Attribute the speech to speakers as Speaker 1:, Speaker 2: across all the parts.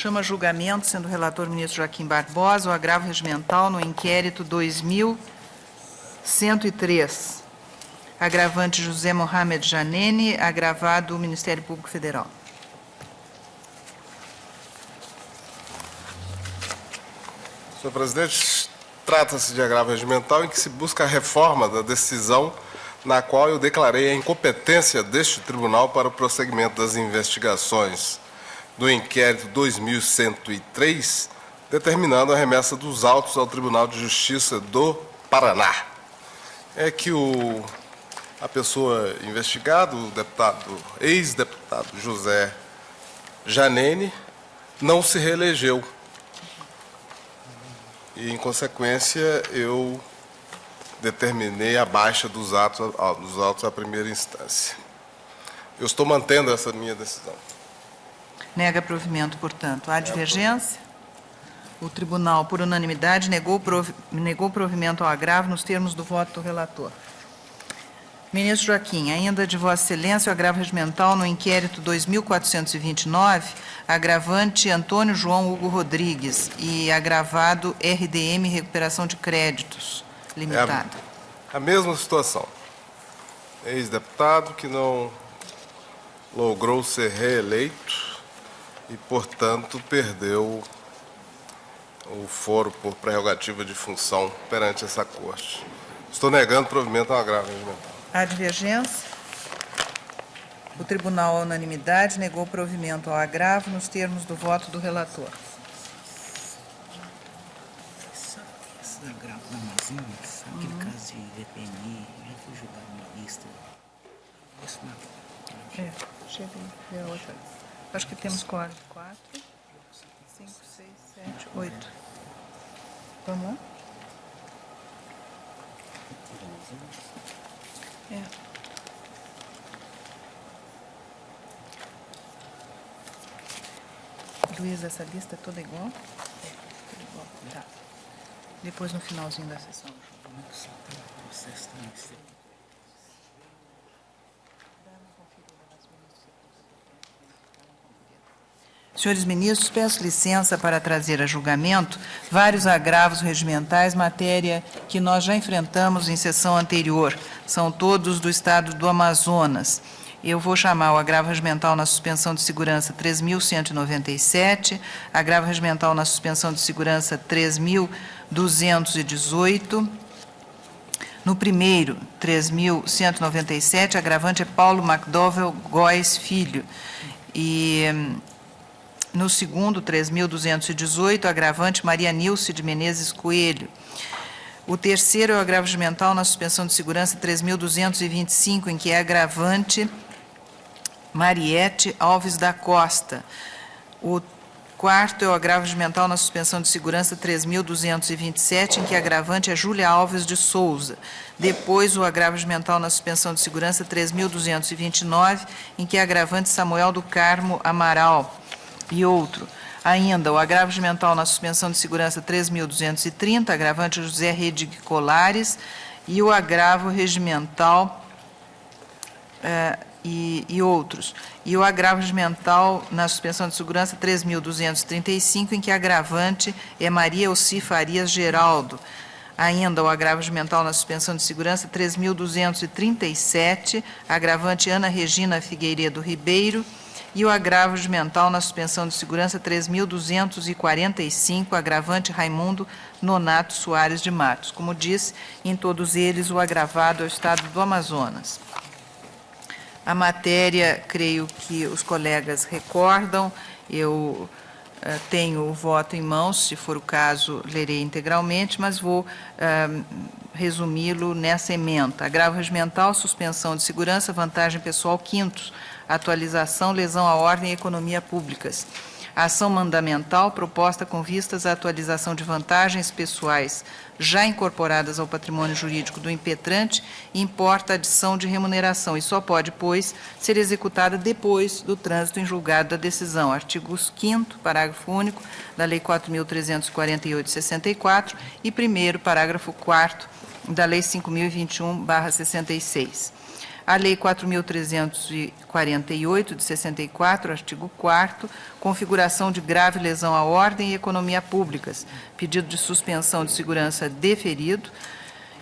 Speaker 1: chama a julgamento, sendo relator o ministro Joaquim Barbosa, o agravo regimental no inquérito 2103. Agravante José Mohamed Janene, agravado o Ministério Público Federal.
Speaker 2: Senhor presidente, trata-se de agravo regimental em que se busca a reforma da decisão na qual eu declarei a incompetência deste tribunal para o prosseguimento das investigações do inquérito 2103, determinando a remessa dos autos ao Tribunal de Justiça do Paraná. É que a pessoa investigada, o ex-deputado José Janene, não se reelegeu. E, em consequência, eu determinei a baixa dos autos à primeira instância. Eu estou mantendo essa minha decisão.
Speaker 1: Nega provimento, portanto. Há divergência? O tribunal, por unanimidade, negou provimento ao agravo nos termos do voto do relator. Ministro Joaquim, ainda de Vossa Excelência, o agravo regimental no inquérito 2429, agravante Antônio João Hugo Rodrigues e agravado RDM Recuperação de Créditos Limitada.
Speaker 2: A mesma situação. Ex-deputado que não logrou ser reeleito e, portanto, perdeu o foro por prerrogativa de função perante essa Corte. Estou negando provimento ao agravo regimental.
Speaker 1: Há divergência? O tribunal, à unanimidade, negou provimento ao agravo nos termos do voto do relator.
Speaker 3: Esse agravo do Amazonas, aquele caso de DPMI, já foi julgado uma lista. Isso não.
Speaker 1: Chega aí, vê a outra. Acho que temos 4, 5, 6, 7, 8. Vamos lá? Luiz, essa lista é toda igual? Tudo igual. Tá. Depois, no finalzinho da sessão. Senhores ministros, peço licença para trazer a julgamento vários agravos regimentais, matéria que nós já enfrentamos em sessão anterior. São todos do Estado do Amazonas. Eu vou chamar o agravo regimental na suspensão de segurança 3.197, agravo regimental na suspensão de segurança 3.218. No primeiro, 3.197, agravante é Paulo McDowell Góes Filho. E no segundo, 3.218, agravante Maria Nilce de Menezes Coelho. O terceiro é o agravo regimental na suspensão de segurança 3.225, em que é agravante Mariette Alves da Costa. O quarto é o agravo regimental na suspensão de segurança 3.227, em que agravante é Júlia Alves de Souza. Depois, o agravo regimental na suspensão de segurança 3.229, em que agravante Samuel do Carmo Amaral. E outro, ainda o agravo regimental na suspensão de segurança 3.230, agravante José Redig Colares, e o agravo regimental e outros. E o agravo regimental na suspensão de segurança 3.235, em que agravante é Maria Elci Farias Geraldo. Ainda o agravo regimental na suspensão de segurança 3.237, agravante Ana Regina Figueiredo Ribeiro, e o agravo regimental na suspensão de segurança 3.245, agravante Raimundo Nonato Soares de Matos. Como disse, em todos eles o agravado é o Estado do Amazonas. A matéria, creio que os colegas recordam, eu tenho o voto em mãos, se for o caso, lerei integralmente, mas vou resumi-lo nessa ementa. Agravo regimental, suspensão de segurança, vantagem pessoal, quintos, atualização, lesão à ordem e economia públicas. Ação mandamental proposta com vistas à atualização de vantagens pessoais já incorporadas ao patrimônio jurídico do impetrante, importa adição de remuneração e só pode, pois, ser executada depois do trânsito em julgado da decisão. Artigos 5º, parágrafo único, da Lei 4.348/64 e 1º, parágrafo 4º, da Lei 5.021/66. a Lei 4.348, de 64, artigo 4º, configuração de grave lesão à ordem e economia públicas, pedido de suspensão de segurança deferido,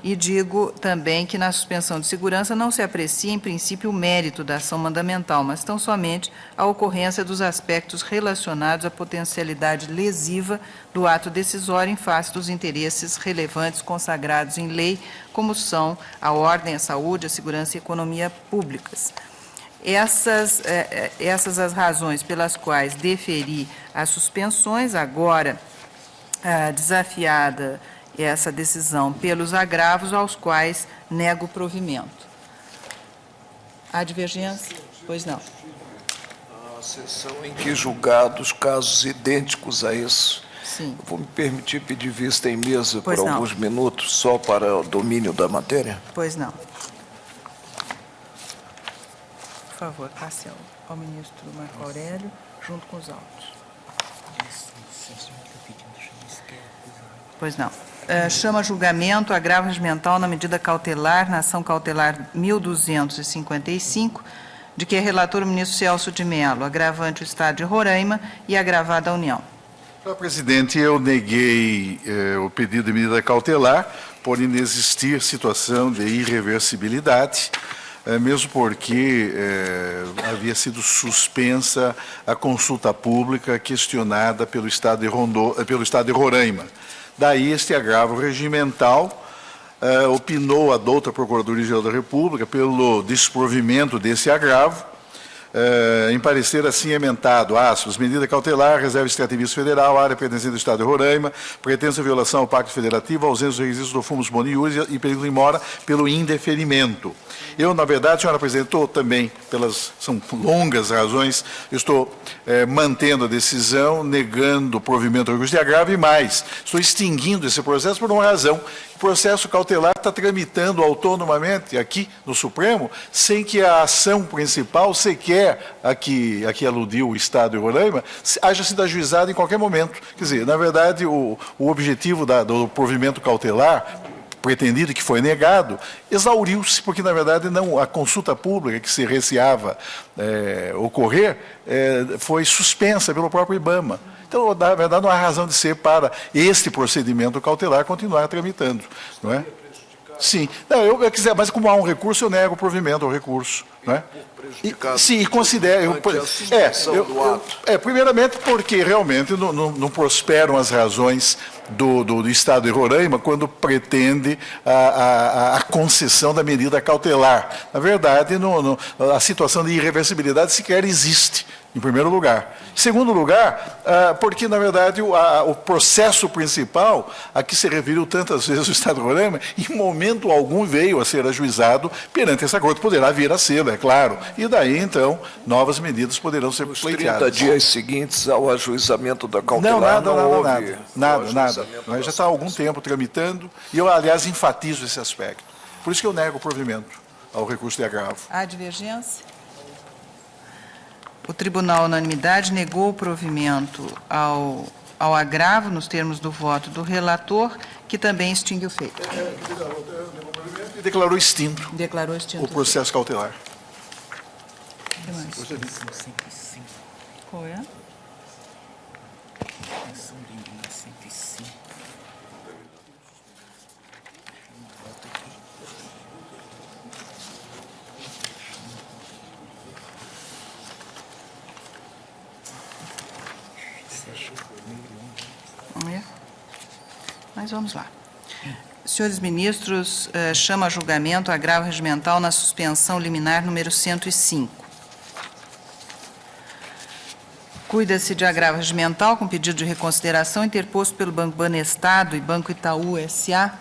Speaker 1: e digo também que na suspensão de segurança não se aprecia, em princípio, o mérito da ação mandamental, mas tão somente a ocorrência dos aspectos relacionados à potencialidade lesiva do ato decisório em face dos interesses relevantes consagrados em lei, como são a ordem, a saúde, a segurança e a economia públicas. Essas as razões pelas quais deferi as suspensões, agora desafiada essa decisão pelos agravos aos quais nego o provimento. Há divergência? Pois não.
Speaker 4: A sessão em que julgados casos idênticos a isso.
Speaker 1: Sim.
Speaker 4: Vou me permitir pedir vista em mesa
Speaker 1: Pois
Speaker 4: por
Speaker 1: não.
Speaker 4: alguns minutos, só para o domínio da matéria?
Speaker 1: Pois não. Por favor, passe ao ministro Marco Aurélio, junto com os autos. Pois não. Chama a julgamento agravo regimental na medida cautelar, na ação cautelar 1255, de que é relator o ministro Celso de Mello, agravante o Estado de Roraima e agravada a União.
Speaker 5: Senhor presidente, eu neguei o pedido de medida cautelar por inexistir situação de irreversibilidade, mesmo porque havia sido suspensa a consulta pública questionada pelo Estado de Roraima. Daí este agravo regimental, opinou a douta Procuradoria-Geral da República pelo desprovimento desse agravo, em parecer assim ementado, aspas, medida cautelar, reserva extrativista federal, área pertencente do Estado de Roraima, pretensa violação ao Pacto Federativo, ausência dos requisitos do fumus boni iuris e período em mora pelo indeferimento. Eu, na verdade, senhora presidente, estou também, são longas razões, estou mantendo a decisão, negando o provimento do recurso de agravo e mais, estou extinguindo esse processo por uma razão. O processo cautelar está tramitando autonomamente aqui no Supremo, sem que a ação principal sequer, a que aludiu o Estado de Roraima, haja sido ajuizada em qualquer momento. Quer dizer, na verdade, o objetivo do provimento cautelar, pretendido que foi negado, exauriu-se, porque, na verdade, a consulta pública que se receava ocorrer foi suspensa pelo próprio IBAMA. Então, na verdade, não há razão de ser para este procedimento cautelar continuar tramitando, não é? Sim. Não, eu quiser, mas como há um recurso, eu nego o provimento ao recurso, não é? Sim, considero. Primeiramente porque realmente não prosperam as razões do Estado de Roraima quando pretende a concessão da medida cautelar. Na verdade, a situação de irreversibilidade sequer existe, em primeiro lugar. Em segundo lugar, porque, na verdade, o processo principal, a que se referiu tantas vezes o Estado de Roraima, em momento algum veio a ser ajuizado perante essa corte, poderá vir a ser, é claro. E daí, então, novas medidas poderão ser pleiteadas.
Speaker 4: 30 dias seguintes ao ajuizamento da cautelar,
Speaker 5: nada. Já está há algum tempo tramitando, e eu, aliás, enfatizo esse aspecto. Por isso que eu nego o provimento ao recurso de agravo.
Speaker 1: Há divergência? O tribunal, unanimidade, negou o provimento ao agravo, nos termos do voto do relator, que também extingue o feito.
Speaker 5: E declarou extinto
Speaker 1: Declarou extinto
Speaker 5: o processo cautelar.
Speaker 1: O que mais? Qual é? Mas vamos lá. Senhores ministros, chama a julgamento agravo regimental na suspensão liminar número 105. Cuida-se de agravo regimental com pedido de reconsideração interposto pelo Banco Banestado e Banco Itaú S.A.,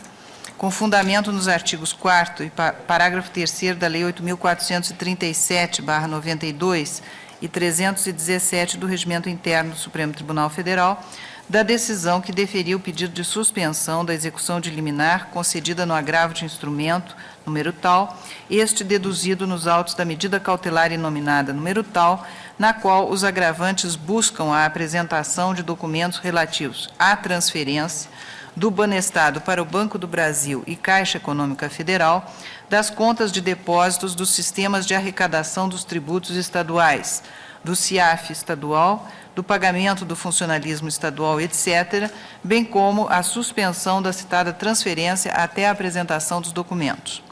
Speaker 1: com fundamento nos artigos 4º e parágrafo 3º da Lei 8.437/92 e 317 do Regimento Interno do Supremo Tribunal Federal, da decisão que deferiu o pedido de suspensão da execução de liminar concedida no agravo de instrumento, número tal, este deduzido nos autos da medida cautelar inominada, número tal, na qual os agravantes buscam a apresentação de documentos relativos à transferência do Banestado para o Banco do Brasil e Caixa Econômica Federal das contas de depósitos dos sistemas de arrecadação dos tributos estaduais, do CIAF estadual, do pagamento do funcionalismo estadual, etc., bem como a suspensão da citada transferência até a apresentação dos documentos.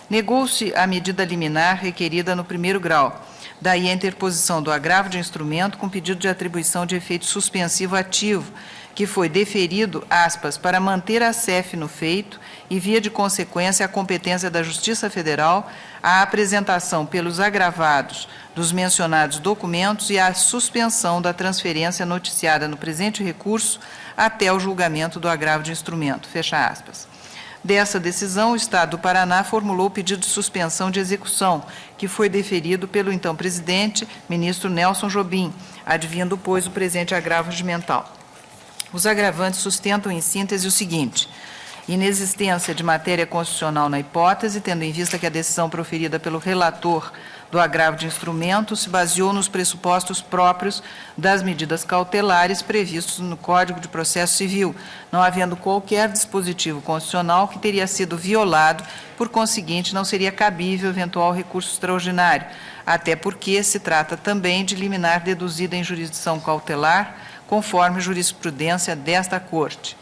Speaker 1: Negou-se a medida liminar requerida no primeiro grau, daí a interposição do agravo de instrumento com pedido de atribuição de efeito suspensivo ativo, que foi deferido, aspas, para manter a SEF no feito e, via de consequência, a competência da Justiça Federal, a apresentação pelos agravados dos mencionados documentos e a suspensão da transferência noticiada no presente recurso até o julgamento do agravo de instrumento, fecha aspas. Dessa decisão, o Estado do Paraná formulou o pedido de suspensão de execução, que foi deferido pelo então presidente, ministro Nelson Jobim, advindo, pois, o presente agravo regimental. Os agravantes sustentam, em síntese, o seguinte: inexistência de matéria constitucional na hipótese, tendo em vista que a decisão proferida pelo relator do agravo de instrumento se baseou nos pressupostos próprios das medidas cautelares previstos no Código de Processo Civil, não havendo qualquer dispositivo constitucional que teria sido violado, por conseguinte, não seria cabível eventual recurso extraordinário, até porque se trata também de liminar deduzida em jurisdição cautelar, conforme jurisprudência desta Corte.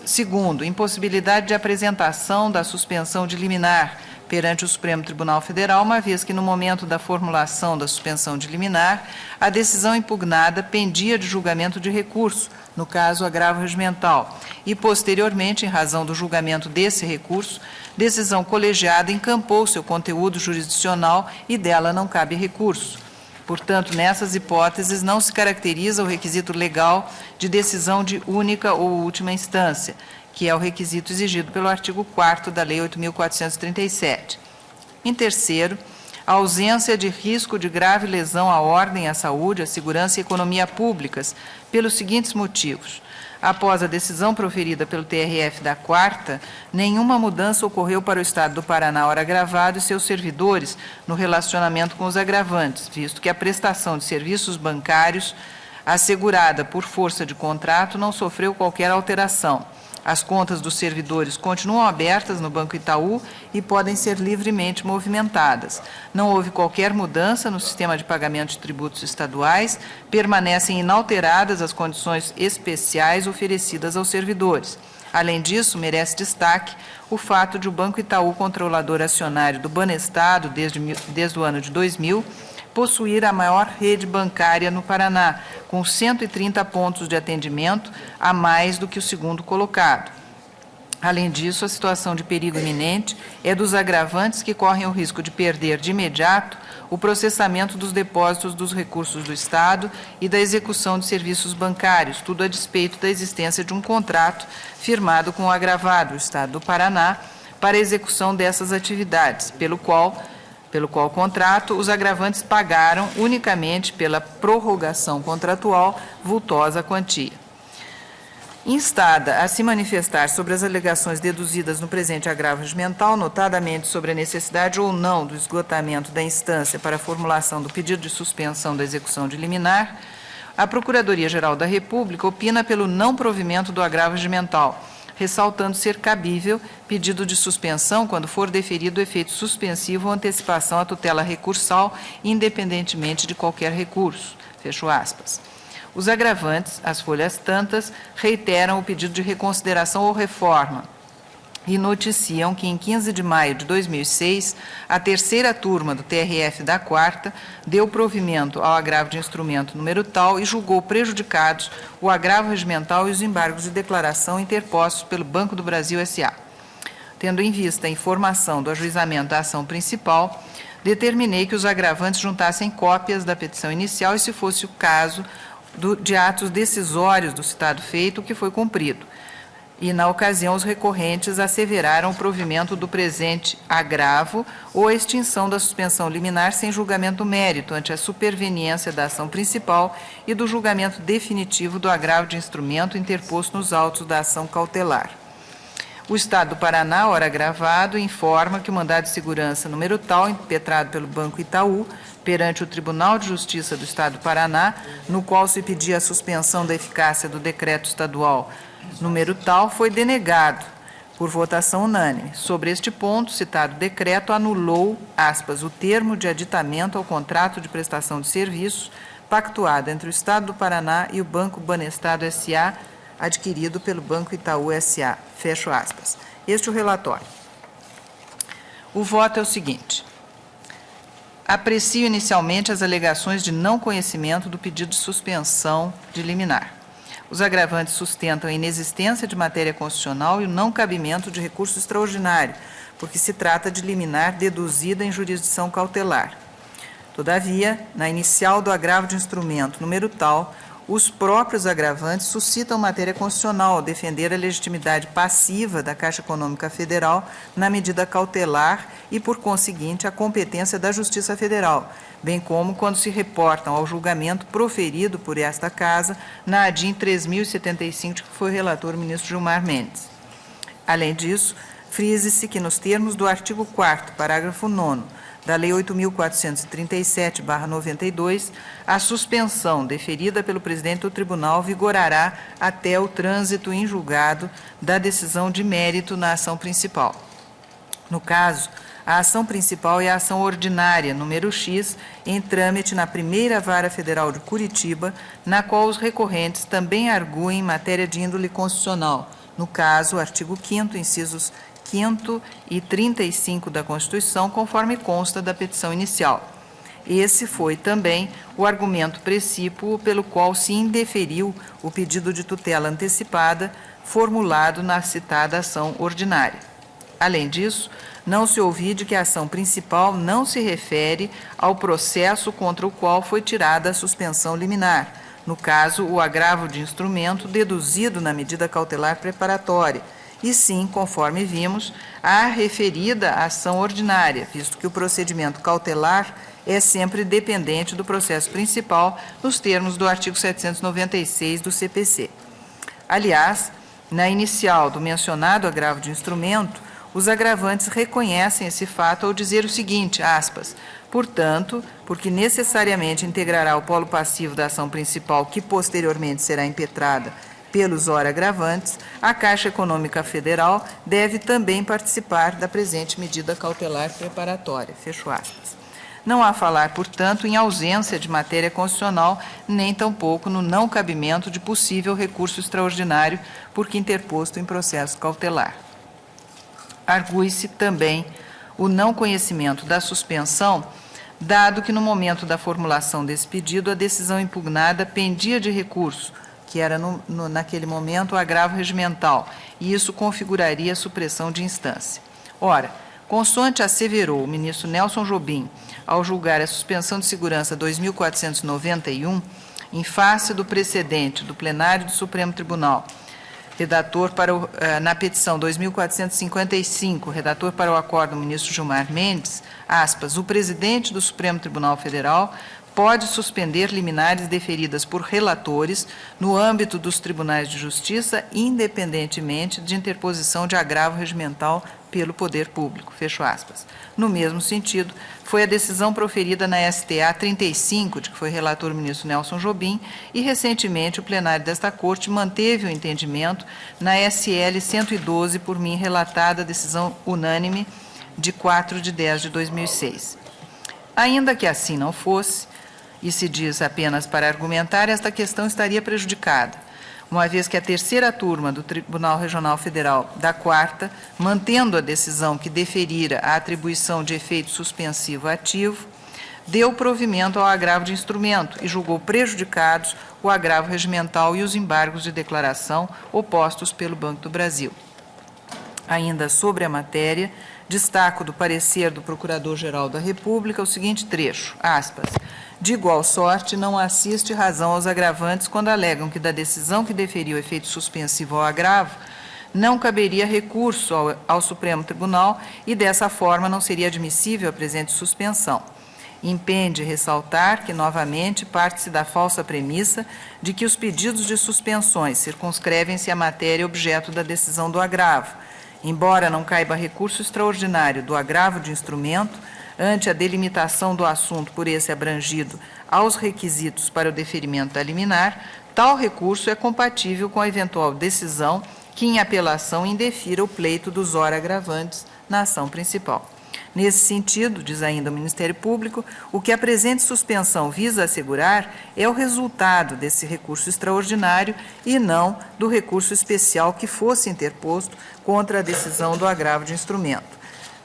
Speaker 1: Segundo, impossibilidade de apresentação da suspensão de liminar perante o Supremo Tribunal Federal, uma vez que no momento da formulação da suspensão de liminar, a decisão impugnada pendia de julgamento de recurso, no caso agravo regimental, e posteriormente, em razão do julgamento desse recurso, decisão colegiada encampou seu conteúdo jurisdicional e dela não cabe recurso. Portanto, nessas hipóteses, não se caracteriza o requisito legal de decisão de única ou última instância, que é o requisito exigido pelo artigo 4º da Lei 8.437. Em terceiro, a ausência de risco de grave lesão à ordem, à saúde, à segurança e à economia públicas, pelos seguintes motivos. Após a decisão proferida pelo TRF da 4ª, nenhuma mudança ocorreu para o Estado do Paraná, ora agravado, e seus servidores no relacionamento com os agravantes, visto que a prestação de serviços bancários assegurada por força de contrato não sofreu qualquer alteração. As contas dos servidores continuam abertas no Banco Itaú e podem ser livremente movimentadas. Não houve qualquer mudança no sistema de pagamento de tributos estaduais, permanecem inalteradas as condições especiais oferecidas aos servidores. Além disso, merece destaque o fato de o Banco Itaú, controlador acionário do Banestado desde o ano de 2000, possuir a maior rede bancária no Paraná, com 130 pontos de atendimento, a mais do que o segundo colocado. Além disso, a situação de perigo iminente é dos agravantes que correm o risco de perder de imediato o processamento dos depósitos dos recursos do Estado e da execução de serviços bancários, tudo a despeito da existência de um contrato firmado com o agravado, o Estado do Paraná, para a execução dessas atividades, pelo qual contrato, os agravantes pagaram unicamente pela prorrogação contratual vultosa quantia. Instada a se manifestar sobre as alegações deduzidas no presente agravo regimental, notadamente sobre a necessidade ou não do esgotamento da instância para a formulação do pedido de suspensão da execução de liminar, a Procuradoria-Geral da República opina pelo não provimento do agravo regimental, ressaltando ser cabível pedido de suspensão quando for deferido o efeito suspensivo ou antecipação à tutela recursal, independentemente de qualquer recurso. Fecho aspas. Os agravantes, as folhas tantas, reiteram o pedido de reconsideração ou reforma e noticiam que, em 15 de maio de 2006, a terceira turma do TRF da 4ª deu provimento ao agravo de instrumento número tal e julgou prejudicados o agravo regimental e os embargos de declaração interpostos pelo Banco do Brasil S.A. Tendo em vista a informação do ajuizamento da ação principal, determinei que os agravantes juntassem cópias da petição inicial e, se fosse o caso, de atos decisórios do citado feito, o que foi cumprido. E, na ocasião, os recorrentes asseveraram o provimento do presente agravo ou a extinção da suspensão liminar sem julgamento mérito ante a superveniência da ação principal e do julgamento definitivo do agravo de instrumento interposto nos autos da ação cautelar. O Estado do Paraná, ora agravado, informa que o mandado de segurança número tal, impetrado pelo Banco Itaú, perante o Tribunal de Justiça do Estado do Paraná, no qual se pedia a suspensão da eficácia do decreto estadual número tal, foi denegado por votação unânime. Sobre este ponto, citado decreto anulou, aspas, o termo de aditamento ao contrato de prestação de serviços pactuado entre o Estado do Paraná e o Banco Banestado S.A., adquirido pelo Banco Itaú S.A., fecho aspas. Este é o relatório. O voto é o seguinte. Aprecio inicialmente as alegações de não conhecimento do pedido de suspensão de liminar. Os agravantes sustentam a inexistência de matéria constitucional e o não cabimento de recurso extraordinário, porque se trata de liminar deduzida em jurisdição cautelar. Todavia, na inicial do agravo de instrumento número tal, os próprios agravantes suscitam matéria constitucional ao defender a legitimidade passiva da Caixa Econômica Federal na medida cautelar e, por conseguinte, a competência da Justiça Federal, bem como quando se reportam ao julgamento proferido por esta Casa na ADIM 3075, que foi relator o ministro Gilmar Mendes. Além disso, frise-se que, nos termos do artigo 4º, parágrafo 9º, da Lei 8.437/92, a suspensão deferida pelo presidente do Tribunal vigorará até o trânsito em julgado da decisão de mérito na ação principal. No caso, a ação principal é a ação ordinária, número X, em trâmite na Primeira Vara Federal de Curitiba, na qual os recorrentes também arguem em matéria de índole constitucional. No caso, o artigo 5º, incisos 5º e 35 da Constituição, conforme consta da petição inicial. Esse foi também o argumento precípuo pelo qual se indeferiu o pedido de tutela antecipada formulado na citada ação ordinária. Além disso, não se ouvide que a ação principal não se refere ao processo contra o qual foi tirada a suspensão liminar, no caso, o agravo de instrumento deduzido na medida cautelar preparatória, e sim, conforme vimos, a referida ação ordinária, visto que o procedimento cautelar é sempre dependente do processo principal, nos termos do artigo 796 do CPC. Aliás, na inicial do mencionado agravo de instrumento, os agravantes reconhecem esse fato ao dizer o seguinte, aspas, portanto, porque necessariamente integrará o polo passivo da ação principal que posteriormente será impetrada pelos ora agravantes, a Caixa Econômica Federal deve também participar da presente medida cautelar preparatória. Fecho aspas. Não há a falar, portanto, em ausência de matéria constitucional, nem tampouco no não cabimento de possível recurso extraordinário por que interposto em processo cautelar. Argue-se também o não conhecimento da suspensão, dado que no momento da formulação desse pedido, a decisão impugnada pendia de recurso, que era, naquele momento, o agravo regimental, e isso configuraria a supressão de instância. Ora, consoante asseverou o ministro Nelson Jobim, ao julgar a suspensão de segurança 2491, em face do precedente do plenário do Supremo Tribunal, redator para na petição 2455, redator para o acordo do ministro Gilmar Mendes, aspas, o presidente do Supremo Tribunal Federal pode suspender liminares deferidas por relatores no âmbito dos tribunais de justiça, independentemente de interposição de agravo regimental pelo poder público, fecho aspas. No mesmo sentido, foi a decisão proferida na STA 35, de que foi relator o ministro Nelson Jobim, e recentemente o plenário desta Corte manteve o entendimento na SL 112, por mim relatada, decisão unânime de 4/10/2006. Ainda que assim não fosse, e se diz apenas para argumentar, esta questão estaria prejudicada, uma vez que a terceira turma do Tribunal Regional Federal da 4ª, mantendo a decisão que deferira a atribuição de efeito suspensivo ativo, deu provimento ao agravo de instrumento e julgou prejudicados o agravo regimental e os embargos de declaração opostos pelo Banco do Brasil. Ainda sobre a matéria, destaco do parecer do Procurador-Geral da República o seguinte trecho, aspas, de igual sorte, não assiste razão aos agravantes quando alegam que da decisão que deferiu efeito suspensivo ao agravo, não caberia recurso ao Supremo Tribunal e, dessa forma, não seria admissível a presente suspensão. Impende ressaltar que, novamente, parte-se da falsa premissa de que os pedidos de suspensões circunscrevem-se à matéria objeto da decisão do agravo. Embora não caiba recurso extraordinário do agravo de instrumento, ante a delimitação do assunto por esse abrangido aos requisitos para o deferimento da liminar, tal recurso é compatível com a eventual decisão que, em apelação, indefira o pleito dos ora agravantes na ação principal. Nesse sentido, diz ainda o Ministério Público, o que a presente suspensão visa assegurar é o resultado desse recurso extraordinário e não do recurso especial que fosse interposto contra a decisão do agravo de instrumento.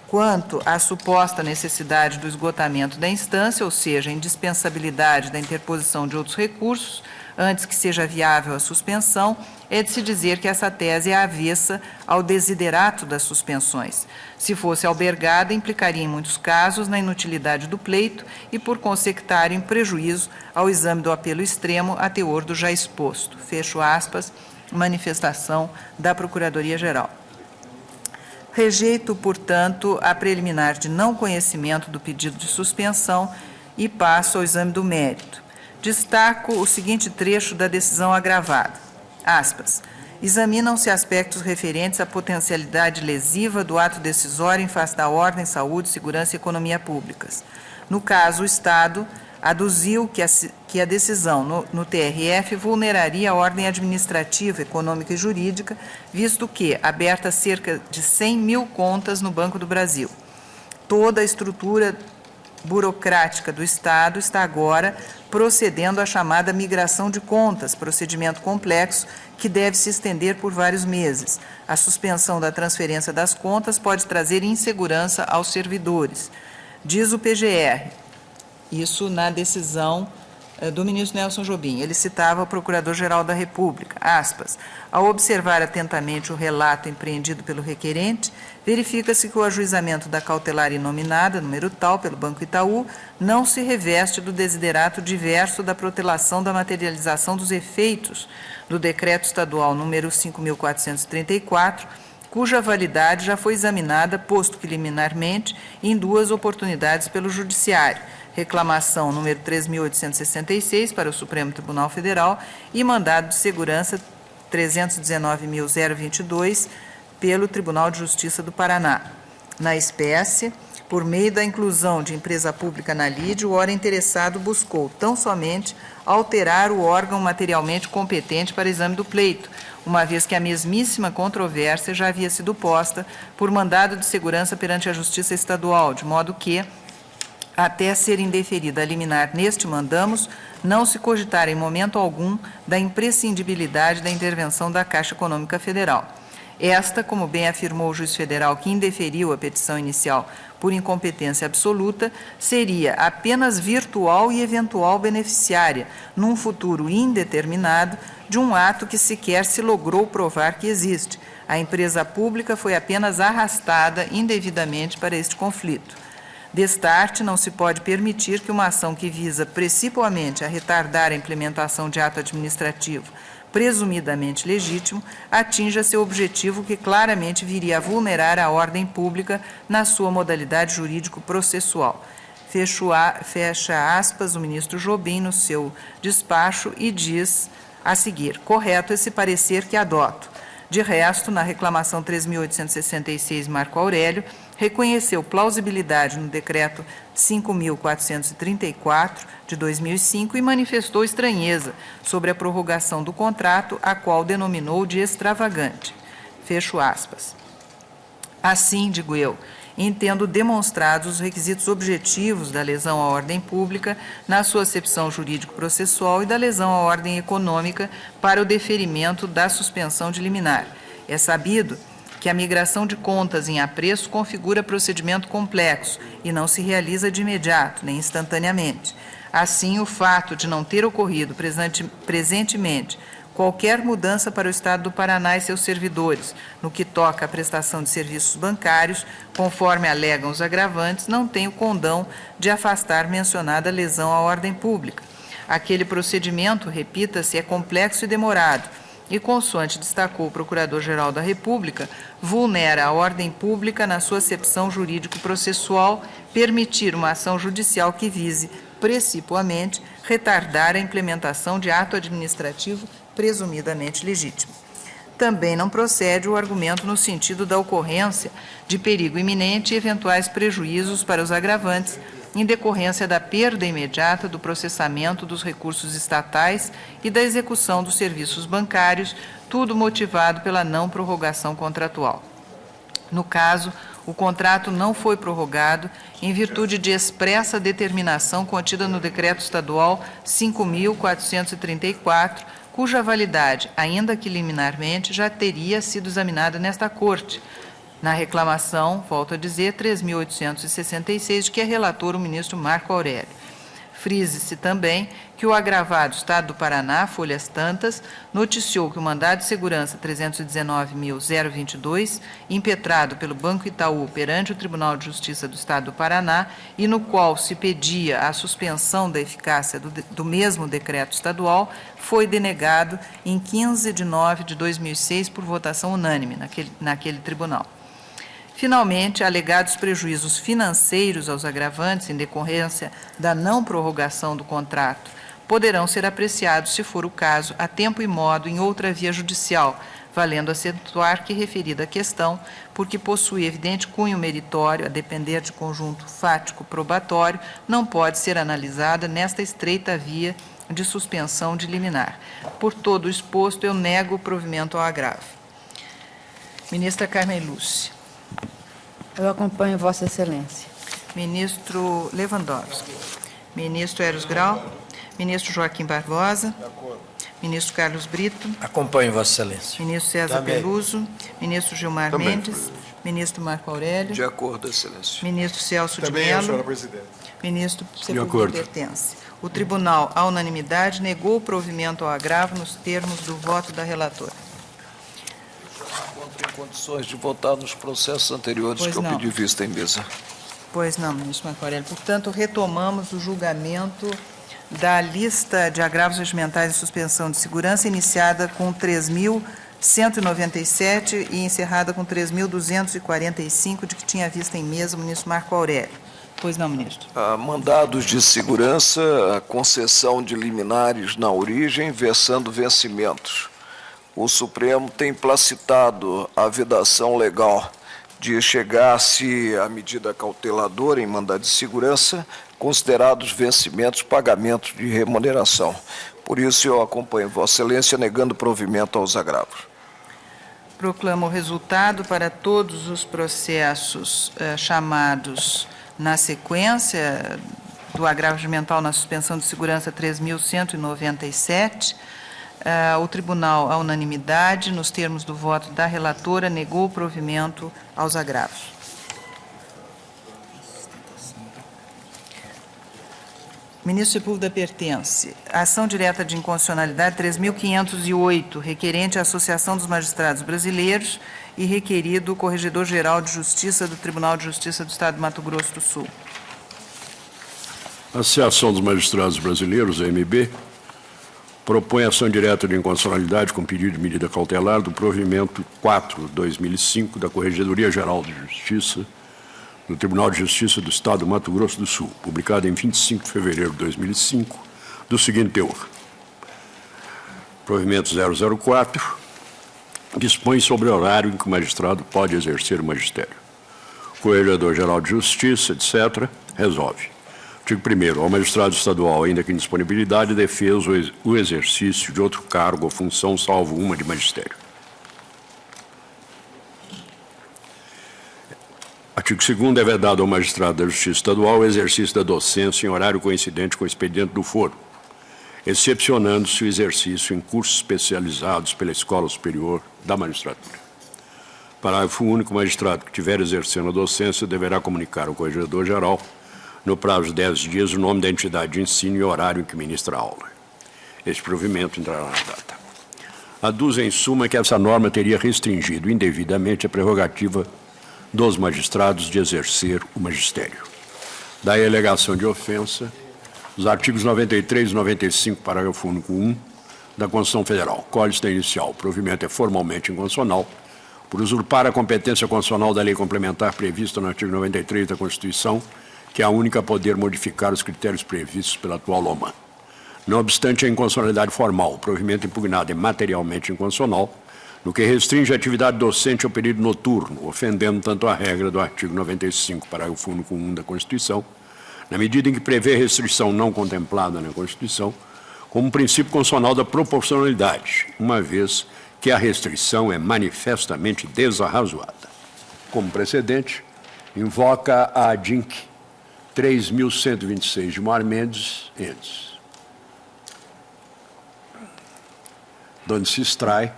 Speaker 1: Quanto à suposta necessidade do esgotamento da instância, ou seja, a indispensabilidade da interposição de outros recursos, antes que seja viável a suspensão, é de se dizer que essa tese é avessa ao desiderato das suspensões. Se fosse albergada, implicaria em muitos casos na inutilidade do pleito e, por consectário, em prejuízo ao exame do apelo extremo a teor do já exposto. Fecho aspas, manifestação da Procuradoria-Geral. Rejeito, portanto, a preliminar de não conhecimento do pedido de suspensão e passo ao exame do mérito. Destaco o seguinte trecho da decisão agravada. Aspas. Examinam-se aspectos referentes à potencialidade lesiva do ato decisório em face da ordem, saúde, segurança e economia públicas. No caso, o Estado aduziu que a decisão no TRF vulneraria a ordem administrativa, econômica e jurídica, visto que aberta cerca de 100 mil contas no Banco do Brasil. Toda a estrutura burocrática do Estado está agora procedendo à chamada migração de contas, procedimento complexo que deve se estender por vários meses. A suspensão da transferência das contas pode trazer insegurança aos servidores. Diz o PGR, isso na decisão do ministro Nelson Jobim. Ele citava o Procurador-Geral da República, aspas, ao observar atentamente o relato empreendido pelo requerente, verifica-se que o ajuizamento da cautelar inominada, número tal, pelo Banco Itaú, não se reveste do desiderato diverso da protelação da materialização dos efeitos do Decreto Estadual número 5.434, cuja validade já foi examinada, posto que liminarmente, em 2 oportunidades pelo Judiciário, reclamação número 3.866 para o Supremo Tribunal Federal e mandado de segurança 319.022 pelo Tribunal de Justiça do Paraná. Na espécie, por meio da inclusão de empresa pública na lide, o órgão interessado buscou tão somente alterar o órgão materialmente competente para exame do pleito, uma vez que a mesmíssima controvérsia já havia sido posta por mandado de segurança perante a Justiça Estadual, de modo que, até ser indeferida a liminar neste mandamos, não se cogitar em momento algum da imprescindibilidade da intervenção da Caixa Econômica Federal. Esta, como bem afirmou o juiz federal que indeferiu a petição inicial por incompetência absoluta, seria apenas virtual e eventual beneficiária, num futuro indeterminado, de um ato que sequer se logrou provar que existe. A empresa pública foi apenas arrastada indevidamente para este conflito. Destarte, não se pode permitir que uma ação que visa principalmente a retardar a implementação de ato administrativo presumidamente legítimo atinja seu objetivo que claramente viria a vulnerar a ordem pública na sua modalidade jurídico-processual. Fecha aspas, o ministro Jobim no seu despacho e diz a seguir, correto esse parecer que adoto. De resto, na reclamação 3.866, Marco Aurélio reconheceu plausibilidade no decreto 5.434 de 2005 e manifestou estranheza sobre a prorrogação do contrato, a qual denominou de extravagante. Fecho aspas. Assim, digo eu, entendo demonstrados os requisitos objetivos da lesão à ordem pública na sua acepção jurídico-processual e da lesão à ordem econômica para o deferimento da suspensão de liminar. É sabido que a migração de contas em apreço configura procedimento complexo e não se realiza de imediato, nem instantaneamente. Assim, o fato de não ter ocorrido presentemente qualquer mudança para o Estado do Paraná e seus servidores, no que toca à prestação de serviços bancários, conforme alegam os agravantes, não tem o condão de afastar mencionada lesão à ordem pública. Aquele procedimento, repita-se, é complexo e demorado, e, consoante destacou o Procurador-Geral da República, vulnera a ordem pública na sua acepção jurídico-processual, permitir uma ação judicial que vise, precipuamente, retardar a implementação de ato administrativo presumidamente legítimo. Também não procede o argumento no sentido da ocorrência de perigo iminente e eventuais prejuízos para os agravantes, em decorrência da perda imediata do processamento dos recursos estatais e da execução dos serviços bancários, tudo motivado pela não prorrogação contratual. No caso, o contrato não foi prorrogado em virtude de expressa determinação contida no Decreto Estadual 5.434, cuja validade, ainda que liminarmente, já teria sido examinada nesta Corte, na reclamação, volto a dizer, 3.866, de que é relator o ministro Marco Aurélio. Frise-se também que o agravado Estado do Paraná, folhas tantas, noticiou que o mandado de segurança 319.022, impetrado pelo Banco Itaú perante o Tribunal de Justiça do Estado do Paraná, e no qual se pedia a suspensão da eficácia do mesmo decreto estadual, foi denegado em 15 de nove de 2006 por votação unânime naquele tribunal. Finalmente, alegados prejuízos financeiros aos agravantes em decorrência da não prorrogação do contrato poderão ser apreciados, se for o caso, a tempo e modo em outra via judicial, valendo acentuar que referida questão, porque possui evidente cunho meritório, a depender de conjunto fático probatório, não pode ser analisada nesta estreita via de suspensão de liminar. Por todo o exposto, eu nego o provimento ao agravo. Ministra Carmen Lúcia.
Speaker 6: Eu acompanho Vossa Excelência.
Speaker 1: Ministro Lewandowski. Ministro Eros Grau. Ministro Joaquim Barbosa. Ministro Carlos Brito.
Speaker 7: Acompanho, Vossa Excelência.
Speaker 1: Ministro César
Speaker 7: Também.
Speaker 1: Peluso. Ministro Gilmar
Speaker 2: Também.
Speaker 1: Mendes. Ministro Marco Aurélio.
Speaker 4: De acordo, Excelência.
Speaker 1: Ministro Celso de
Speaker 2: Também eu,
Speaker 1: Mello.
Speaker 2: senhora presidente.
Speaker 1: Ministro
Speaker 7: acordo.
Speaker 1: Sepúlveda pertence. O tribunal, à unanimidade, negou o provimento ao agravo nos termos do voto da relatora.
Speaker 4: Enquanto em condições de votar nos processos anteriores
Speaker 1: Pois
Speaker 4: que eu
Speaker 1: não.
Speaker 4: pedi vista em mesa.
Speaker 1: Pois não, ministro Marco Aurélio. Portanto, retomamos o julgamento da lista de agravos regimentais de suspensão de segurança, iniciada com 3.197 e encerrada com 3.245, de que tinha vista em mesa o ministro Marco Aurélio. Pois não, ministro.
Speaker 4: Mandados de segurança, a concessão de liminares na origem, versando vencimentos. O Supremo tem placitado a vedação legal de chegar-se à medida cauteladora em mandado de segurança, considerados vencimentos, pagamentos de remuneração. Por isso, eu acompanho Vossa Excelência negando provimento aos agravos.
Speaker 1: Proclamo o resultado para todos os processos chamados na sequência do agravo regimental na suspensão de segurança 3.197. O tribunal, à unanimidade, nos termos do voto da relatora, negou o provimento aos agravos. Ministro Sepúlveda pertence. Ação direta de inconstitucionalidade 3.508, requerente à Associação dos Magistrados Brasileiros e requerido o Corregedor-Geral de Justiça do Tribunal de Justiça do Estado de Mato Grosso do Sul.
Speaker 8: A Associação dos Magistrados Brasileiros, AMB, propõe ação direta de inconstitucionalidade com pedido de medida cautelar do provimento 4/2005 da Corregedoria-Geral de Justiça do Tribunal de Justiça do Estado do Mato Grosso do Sul, publicado em 25 de fevereiro de 2005, do seguinte teor. Provimento 004 dispõe sobre o horário em que o magistrado pode exercer o magistério. O Corregedor-Geral de Justiça, etc., resolve. Artigo 1º. Ao magistrado estadual, ainda que em disponibilidade, defesa o exercício de outro cargo ou função, salvo uma de magistério. Artigo 2º. É vedado ao magistrado da Justiça Estadual o exercício da docência em horário coincidente com o expediente do foro, excepcionando-se o exercício em cursos especializados pela Escola Superior da Magistratura. Parágrafo único. O magistrado que estiver exercendo a docência deverá comunicar ao Corregedor-Geral, no prazo de 10 dias, o nome da entidade de ensino e o horário em que ministra a aula. Este provimento entrará na data. Aduz, em suma, que essa norma teria restringido indevidamente a prerrogativa dos magistrados de exercer o magistério. Daí a alegação de ofensa, os artigos 93 e 95, parágrafo único 1, da Constituição Federal. Códice da inicial. O provimento é formalmente inconstitucional por usurpar a competência constitucional da lei complementar prevista no artigo 93 da Constituição, que é a única a poder modificar os critérios previstos pela atual LOMAN. Não obstante a inconstitucionalidade formal, o provimento impugnado é materialmente inconstitucional, no que restringe a atividade docente ao período noturno, ofendendo tanto a regra do artigo 95, parágrafo único 1 da Constituição, na medida em que prevê restrição não contemplada na Constituição, como um princípio constitucional da proporcionalidade, uma vez que a restrição é manifestamente desarrazoada. Como precedente, invoca a ADINC 3.126 de Moar Mendes, onde se extrai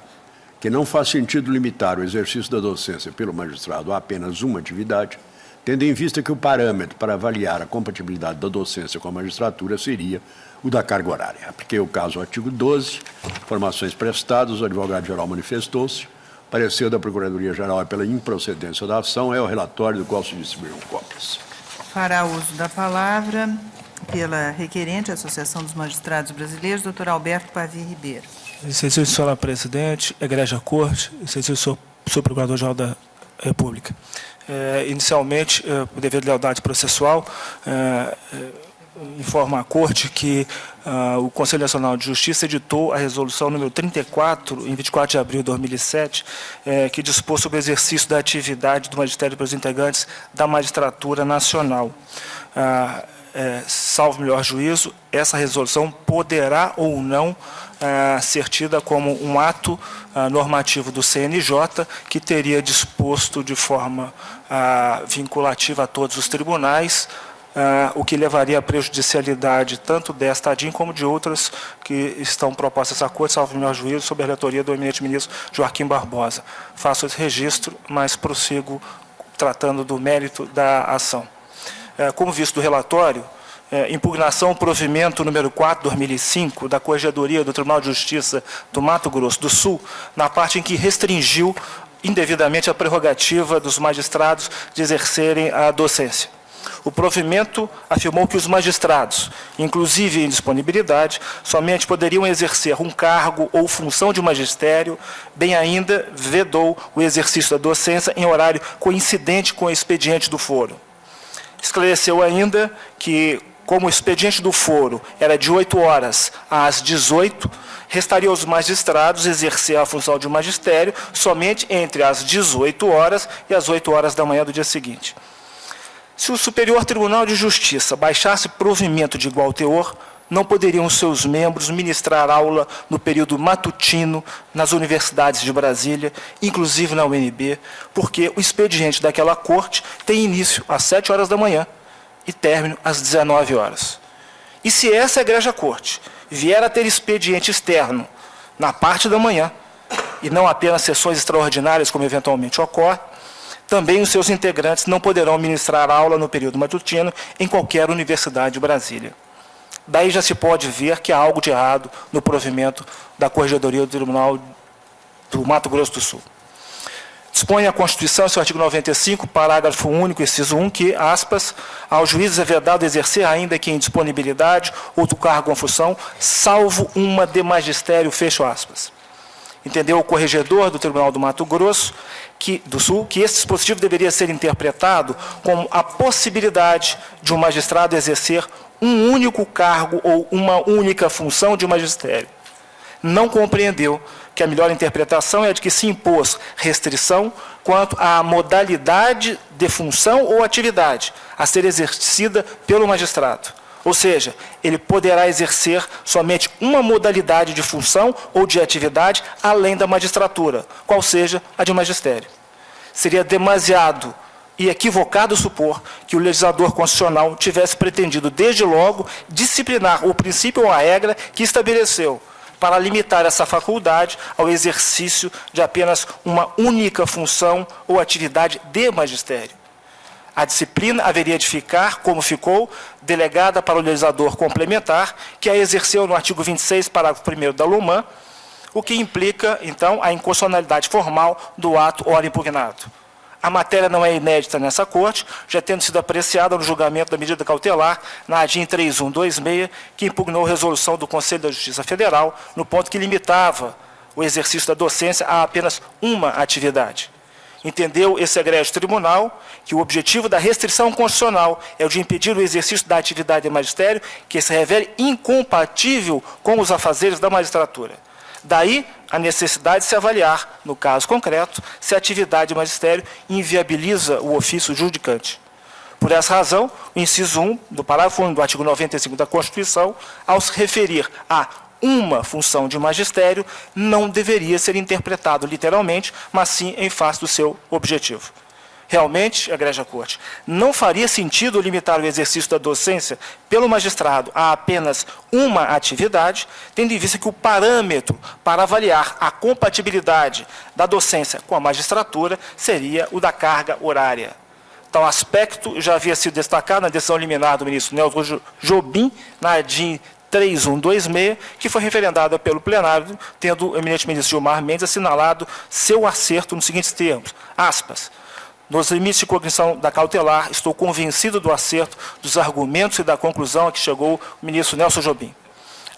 Speaker 8: que não faz sentido limitar o exercício da docência pelo magistrado a apenas uma atividade, tendo em vista que o parâmetro para avaliar a compatibilidade da docência com a magistratura seria o da carga horária. Apliquei o caso ao artigo 12, informações prestadas, o advogado-geral manifestou-se, parecer da Procuradoria-Geral é pela improcedência da ação, é o relatório do qual se distribuíram cópias.
Speaker 1: Fará uso da palavra, pela requerente, Associação dos Magistrados Brasileiros, doutor Alberto Pavia Ribeiro.
Speaker 7: Excelência senhora presidente, egrégia corte, excelência senhor procurador-geral da República. Inicialmente, por dever de lealdade processual, informa a corte que o Conselho Nacional de Justiça editou a resolução número 34, em 24 de abril de 2007, que dispôs sobre o exercício da atividade do magistério pelos integrantes da magistratura nacional. Salvo melhor juízo, essa resolução poderá ou não ser tida como um ato normativo do CNJ, que teria disposto de forma vinculativa a todos os tribunais, o que levaria à prejudicialidade tanto desta ADIM como de outras que estão propostas à Corte, salvo melhor juízo, sob a relatoria do eminente ministro Joaquim Barbosa. Faço esse registro, mas prossigo tratando do mérito da ação. Como visto do relatório, impugnação provimento número 4, 2005, da Corregedoria do Tribunal de Justiça do Mato Grosso do Sul, na parte em que restringiu indevidamente a prerrogativa dos magistrados de exercerem a docência. O provimento afirmou que os magistrados, inclusive em disponibilidade, somente poderiam exercer um cargo ou função de magistério, bem ainda vedou o exercício da docência em horário coincidente com o expediente do foro. Esclareceu ainda que, como o expediente do foro era de 8 horas às 18, restaria aos magistrados exercer a função de magistério somente entre as 18 horas e as 8 horas da manhã do dia seguinte. Se o Superior Tribunal de Justiça baixasse provimento de igual teor, não poderiam seus membros ministrar aula no período matutino nas universidades de Brasília, inclusive na UNB, porque o expediente daquela corte tem início às 7 horas da manhã e término às 19 horas. E se essa egrégia corte vier a ter expediente externo na parte da manhã, e não apenas sessões extraordinárias, como eventualmente ocorre, também os seus integrantes não poderão ministrar aula no período matutino em qualquer universidade de Brasília. Daí já se pode ver que há algo de errado no provimento da Corregedoria do Tribunal do Mato Grosso do Sul. Dispõe a Constituição, seu artigo 95, parágrafo único, inciso 1, que, aspas, aos juízes é vedado exercer, ainda que em disponibilidade, outro cargo ou função, salvo uma de magistério, fecho aspas. Entendeu o corregedor do Tribunal do Mato Grosso do Sul que esse dispositivo deveria ser interpretado como a possibilidade de um magistrado exercer um único cargo ou uma única função de magistério. Não compreendeu que a melhor interpretação é a de que se impôs restrição quanto à modalidade de função ou atividade a ser exercida pelo magistrado. Ou seja, ele poderá exercer somente uma modalidade de função ou de atividade além da magistratura, qual seja a de magistério. Seria demasiado e equivocado supor que o legislador constitucional tivesse pretendido, desde logo, disciplinar o princípio ou a regra que estabeleceu, para limitar essa faculdade ao exercício de apenas uma única função ou atividade de magistério. A disciplina haveria de ficar, como ficou, delegada para o legislador complementar, que a exerceu no artigo 26, parágrafo 1º da LUMAN, o que implica, então, a inconstitucionalidade formal do ato ora impugnado. A matéria não é inédita nessa Corte, já tendo sido apreciada no julgamento da medida cautelar na ADIM 3126, que impugnou a resolução do Conselho da Justiça Federal, no ponto que limitava o exercício da docência a apenas uma atividade. Entendeu esse egrégio tribunal que o objetivo da restrição constitucional é o de impedir o exercício da atividade de magistério que se revele incompatível com os afazeres da magistratura. Daí a necessidade de se avaliar, no caso concreto, se a atividade de magistério inviabiliza o ofício judicante. Por essa razão, o inciso 1 do parágrafo 1 do artigo 95 da Constituição, ao se referir a uma função de magistério, não deveria ser interpretado literalmente, mas sim em face do seu objetivo. Realmente, Egrégia Corte, não faria sentido limitar o exercício da docência pelo magistrado a apenas uma atividade, tendo em vista que o parâmetro para avaliar a compatibilidade da docência com a magistratura seria o da carga horária. Tal aspecto já havia sido destacado na decisão liminar do ministro Nelson Jobim, na ADIM 3126, que foi referendada pelo plenário, tendo o eminente ministro Gilmar Mendes assinalado seu acerto nos seguintes termos, aspas, nos limites de cognição da cautelar, estou convencido do acerto dos argumentos e da conclusão a que chegou o ministro Nelson Jobim.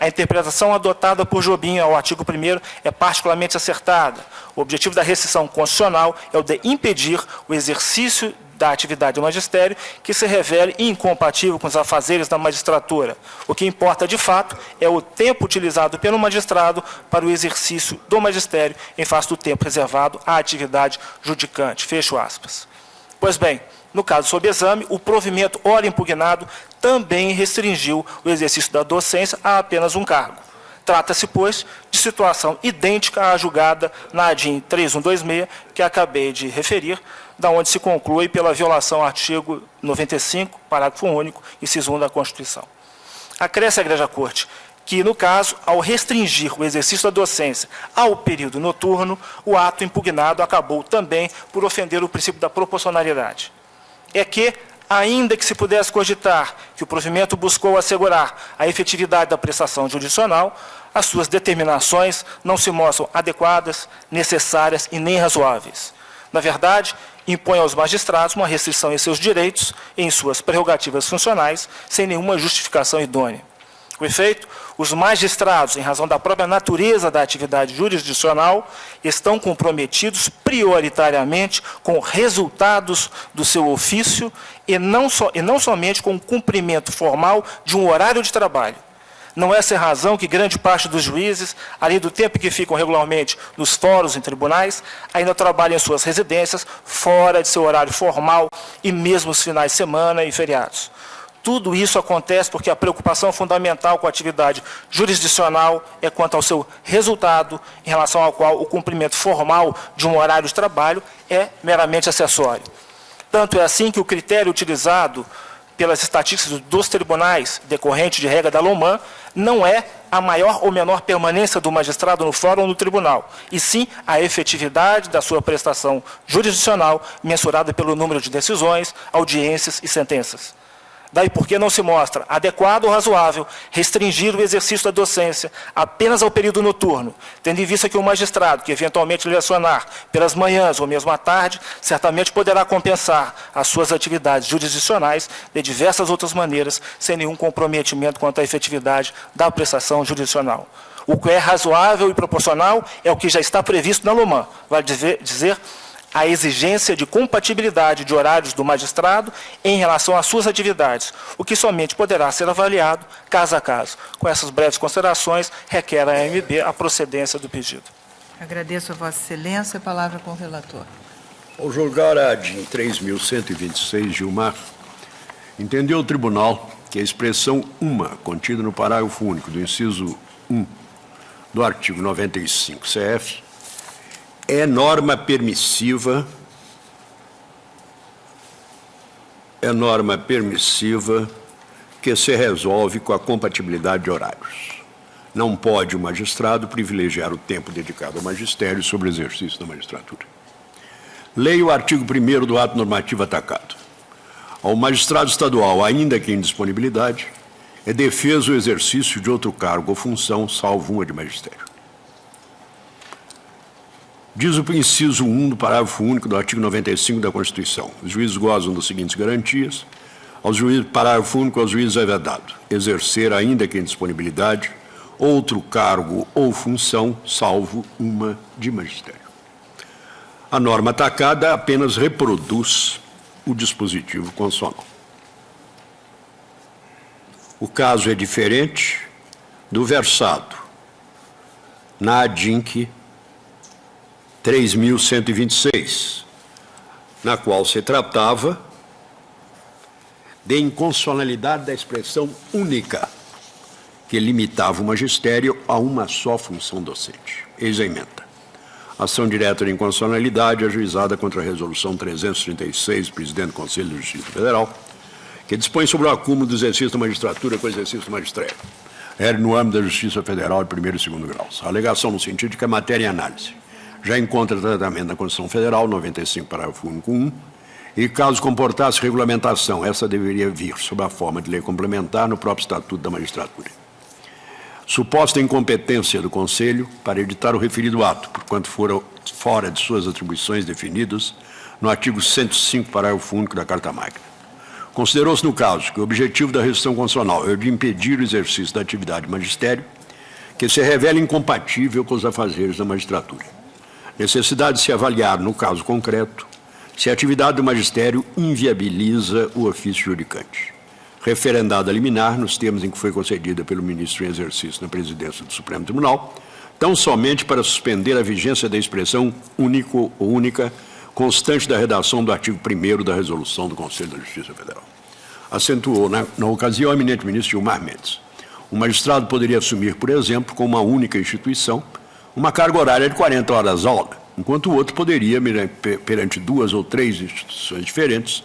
Speaker 7: A interpretação adotada por Jobim ao artigo 1º é particularmente acertada. O objetivo da restrição constitucional é o de impedir o exercício da atividade do magistério que se revele incompatível com os afazeres da magistratura. O que importa, de fato, é o tempo utilizado pelo magistrado para o exercício do magistério em face do tempo reservado à atividade judicante. Fecho aspas. Pois bem, no caso sob exame, o provimento ora impugnado também restringiu o exercício da docência a apenas um cargo. Trata-se, pois, de situação idêntica à julgada na ADIM 3126, que acabei de referir, da onde se conclui pela violação ao artigo 95, parágrafo único, inciso 1 da Constituição. Acresce a Egrégia Corte que, no caso, ao restringir o exercício da docência ao período noturno, o ato impugnado acabou também por ofender o princípio da proporcionalidade. É que, ainda que se pudesse cogitar que o provimento buscou assegurar a efetividade da prestação jurisdicional, as suas determinações não se mostram adequadas, necessárias e nem razoáveis. Na verdade, impõe aos magistrados uma restrição em seus direitos e em suas prerrogativas funcionais, sem nenhuma justificação idônea. Com efeito, os magistrados, em razão da própria natureza da atividade jurisdicional, estão comprometidos prioritariamente com resultados do seu ofício e não somente com o cumprimento formal de um horário de trabalho. Não é essa a razão que grande parte dos juízes, além do tempo que ficam regularmente nos fóruns em tribunais, ainda trabalham em suas residências, fora de seu horário formal e mesmo os finais de semana e feriados. Tudo isso acontece porque a preocupação fundamental com a atividade jurisdicional é quanto ao seu resultado, em relação ao qual o cumprimento formal de um horário de trabalho é meramente acessório. Tanto é assim que o critério utilizado pelas estatísticas dos tribunais, decorrente de regra da LOMAN, não é a maior ou menor permanência do magistrado no fórum ou no tribunal, e sim a efetividade da sua prestação jurisdicional, mensurada pelo número de decisões, audiências e sentenças. Daí porque não se mostra adequado ou razoável restringir o exercício da docência apenas ao período noturno, tendo em vista que o magistrado que eventualmente lecionar pelas manhãs ou mesmo à tarde, certamente poderá compensar as suas atividades jurisdicionais de diversas outras maneiras, sem nenhum comprometimento quanto à efetividade da prestação jurisdicional. O que é razoável e proporcional é o que já está previsto na LOMAN, vale dizer a exigência de compatibilidade de horários do magistrado em relação às suas atividades, o que somente poderá ser avaliado caso a caso. Com essas breves considerações, requer a AMB a procedência do pedido.
Speaker 1: Agradeço a Vossa Excelência. A palavra com o relator.
Speaker 8: Ao julgar a ADIM 3.126, Gilmar, entendeu o tribunal que a expressão uma, contida no parágrafo único do inciso 1 do artigo 95 CF, é norma permissiva que se resolve com a compatibilidade de horários. Não pode o magistrado privilegiar o tempo dedicado ao magistério sobre o exercício da magistratura. Leia o artigo 1º do ato normativo atacado. Ao magistrado estadual, ainda que em disponibilidade, é defeso o exercício de outro cargo ou função, salvo uma de magistério. Diz o inciso 1 do parágrafo único do artigo 95 da Constituição. Os juízes gozam das seguintes garantias. Aos juízes, parágrafo único, aos juízes é vedado exercer, ainda que em disponibilidade, outro cargo ou função, salvo uma de magistério. A norma atacada apenas reproduz o dispositivo constitucional. O caso é diferente do versado na ADINC 3.126, na qual se tratava de inconstitucionalidade da expressão única, que limitava o magistério a uma só função docente. Eis a emenda. Ação direta de inconstitucionalidade ajuizada contra a Resolução 336 do Presidente do Conselho de Justiça Federal, que dispõe sobre o acúmulo do exercício da magistratura com o exercício do magistério, no âmbito da Justiça Federal de primeiro e segundo graus. A alegação no sentido de que a matéria em análise já encontra tratamento na Constituição Federal, 95, parágrafo único 1, e caso comportasse regulamentação, essa deveria vir sob a forma de lei complementar no próprio Estatuto da Magistratura. Suposta incompetência do Conselho para editar o referido ato, porquanto fora fora de suas atribuições definidas no artigo 105, parágrafo único da Carta Magna. Considerou-se, no caso, que o objetivo da restrição constitucional é o de impedir o exercício da atividade de magistério, que se revela incompatível com os afazeres da magistratura. Necessidade de se avaliar, no caso concreto, se a atividade do magistério inviabiliza o ofício judicante. Referendada a liminar, nos termos em que foi concedida pelo ministro em exercício na presidência do Supremo Tribunal, tão somente para suspender a vigência da expressão único ou única, constante da redação do artigo 1º da resolução do Conselho da Justiça Federal. Acentuou, na ocasião, o eminente ministro Gilmar Mendes. O magistrado poderia assumir, por exemplo, com uma única instituição, uma carga horária de 40 horas aula, enquanto o outro poderia, perante 2 ou 3 instituições diferentes,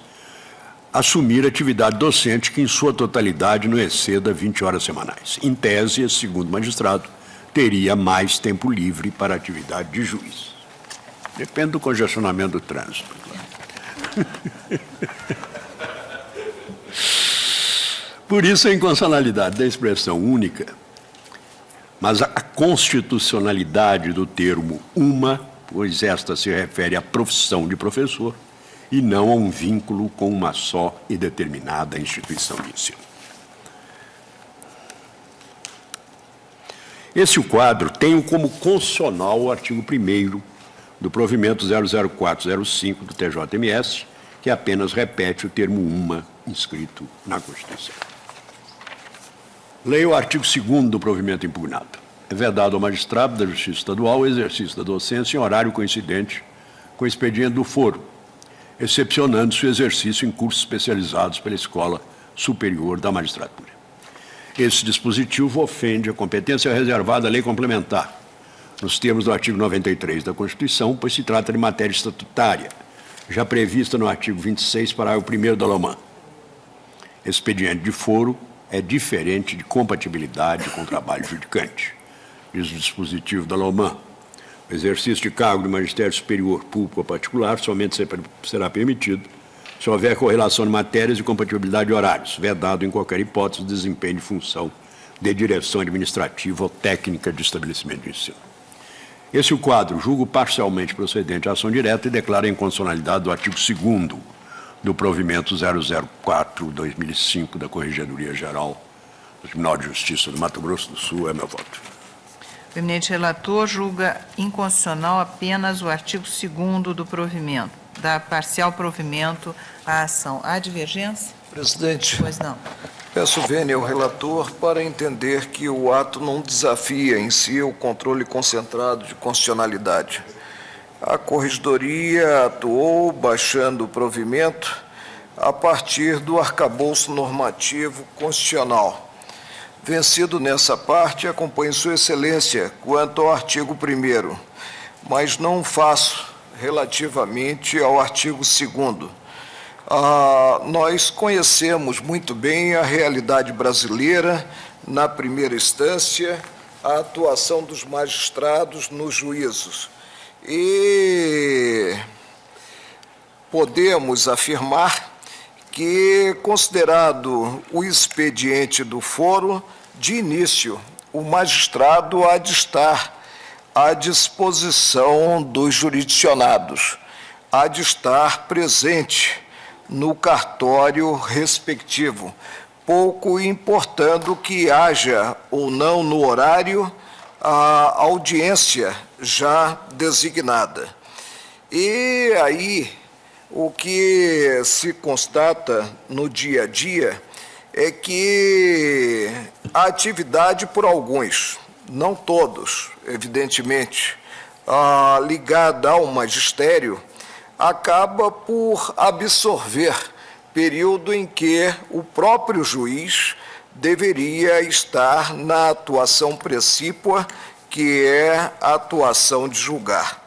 Speaker 8: assumir atividade docente que, em sua totalidade, não exceda 20 horas semanais. Em tese, segundo o magistrado, teria mais tempo livre para a atividade de juiz. Depende do congestionamento do trânsito. Por isso, a inconstitucionalidade da expressão única, mas a constitucionalidade do termo uma, pois esta se refere à profissão de professor e não a um vínculo com uma só e determinada instituição de ensino. Esse quadro tem como constitucional o artigo 1º do provimento 00405 do TJMS, que apenas repete o termo uma inscrito na Constituição. Leia o artigo 2º do provimento impugnado. É vedado ao magistrado da Justiça Estadual o exercício da docência em horário coincidente com o expediente do foro, excepcionando-se o exercício em cursos especializados pela Escola Superior da Magistratura. Esse dispositivo ofende a competência reservada à lei complementar, nos termos do artigo 93 da Constituição, pois se trata de matéria estatutária, já prevista no artigo 26, parágrafo 1º da LOMAN. Expediente de foro é diferente de compatibilidade com o trabalho judicante. Diz o dispositivo da LOMAN. O exercício de cargo de magistério superior, público ou particular somente será permitido se houver correlação de matérias e compatibilidade de horários, vedado em qualquer hipótese o desempenho de função de direção administrativa ou técnica de estabelecimento de ensino. Esse o quadro julgo parcialmente procedente à ação direta e declara a inconstitucionalidade do artigo 2º do provimento 004/2005 da Corregedoria Geral do Tribunal de Justiça do Mato Grosso do Sul. É meu voto.
Speaker 1: O eminente relator julga inconstitucional apenas o artigo 2º do provimento, dá parcial provimento à ação. Há divergência?
Speaker 4: Presidente,
Speaker 1: Pois não.
Speaker 4: peço vênia ao relator para entender que o ato não desafia em si o controle concentrado de constitucionalidade. A Corregedoria atuou baixando o provimento a partir do arcabouço normativo constitucional. Vencido nessa parte, acompanho Sua Excelência quanto ao artigo 1º, mas não faço relativamente ao artigo 2º. Nós conhecemos muito bem a realidade brasileira, na primeira instância, a atuação dos magistrados nos juízos. E podemos afirmar que, considerado o expediente do foro, de início, o magistrado há de estar à disposição dos jurisdicionados, há de estar presente no cartório respectivo, pouco importando que haja ou não no horário a audiência já designada. E aí, o que se constata no dia a dia é que a atividade por alguns, não todos, evidentemente, ligada ao magistério, acaba por absorver período em que o próprio juiz deveria estar na atuação precípua, que é a atuação de julgar.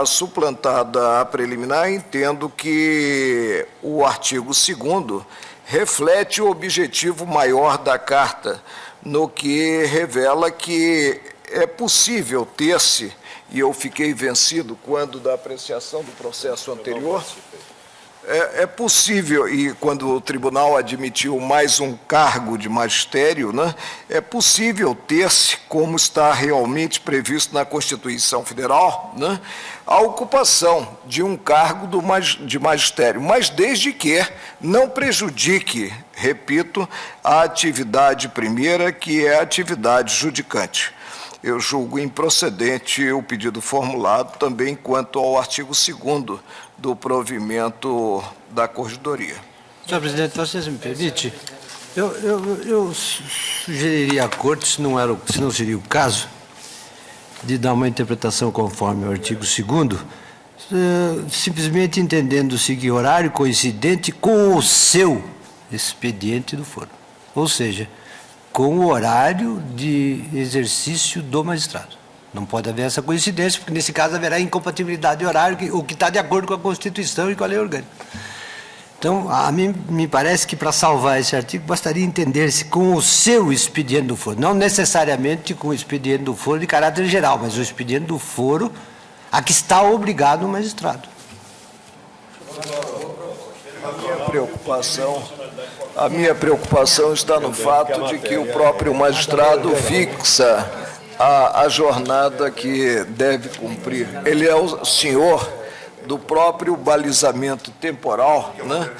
Speaker 4: Suplantada a preliminar, entendo que o artigo 2º reflete o objetivo maior da Carta, no que revela que é possível ter-se, e eu fiquei vencido quando da apreciação do processo anterior, é possível, e quando o tribunal admitiu mais um cargo de magistério, né, é possível ter-se, como está realmente previsto na Constituição Federal, né, a ocupação de um cargo de magistério, mas desde que não prejudique, repito, a atividade primeira, que é a atividade judicante. Eu julgo improcedente o pedido formulado também quanto ao artigo 2º do provimento da Corregedoria.
Speaker 9: Senhor presidente, vocês me permitem? Eu sugeriria à Corte, se não seria o caso, de dar uma interpretação conforme o artigo 2º, simplesmente entendendo-se que horário coincidente com o seu expediente do foro. Ou seja, com o horário de exercício do magistrado. Não pode haver essa coincidência, porque nesse caso haverá incompatibilidade de horário, o que está de acordo com a Constituição e com a lei orgânica. Então, a mim me parece que para salvar esse artigo bastaria entender-se com o seu expediente do foro, não necessariamente com o expediente do foro de caráter geral, mas o expediente do foro a que está obrigado o magistrado.
Speaker 4: A minha preocupação está no fato de que o próprio magistrado fixa a jornada que deve cumprir. Ele é o senhor do próprio balizamento temporal, né?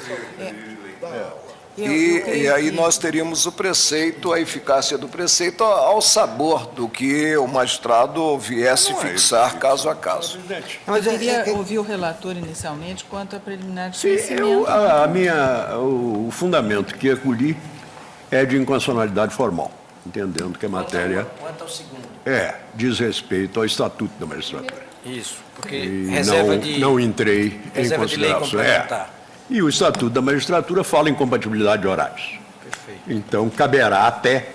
Speaker 4: E aí nós teríamos o preceito, a eficácia do preceito ao sabor do que o magistrado viesse fixar caso a caso.
Speaker 1: Eu queria ouvir o relator inicialmente quanto à preliminar de conhecimento.
Speaker 8: O fundamento que acolhi é de inconstitucionalidade formal, entendendo que a matéria
Speaker 9: Quanto ao segundo?
Speaker 8: diz respeito ao Estatuto da Magistratura.
Speaker 9: Isso, porque
Speaker 8: E
Speaker 9: reserva
Speaker 8: não entrei em
Speaker 9: reserva de lei
Speaker 8: consideração.
Speaker 9: complementar.
Speaker 8: E o Estatuto da Magistratura fala em compatibilidade de horários.
Speaker 9: Perfeito.
Speaker 8: Então, caberá até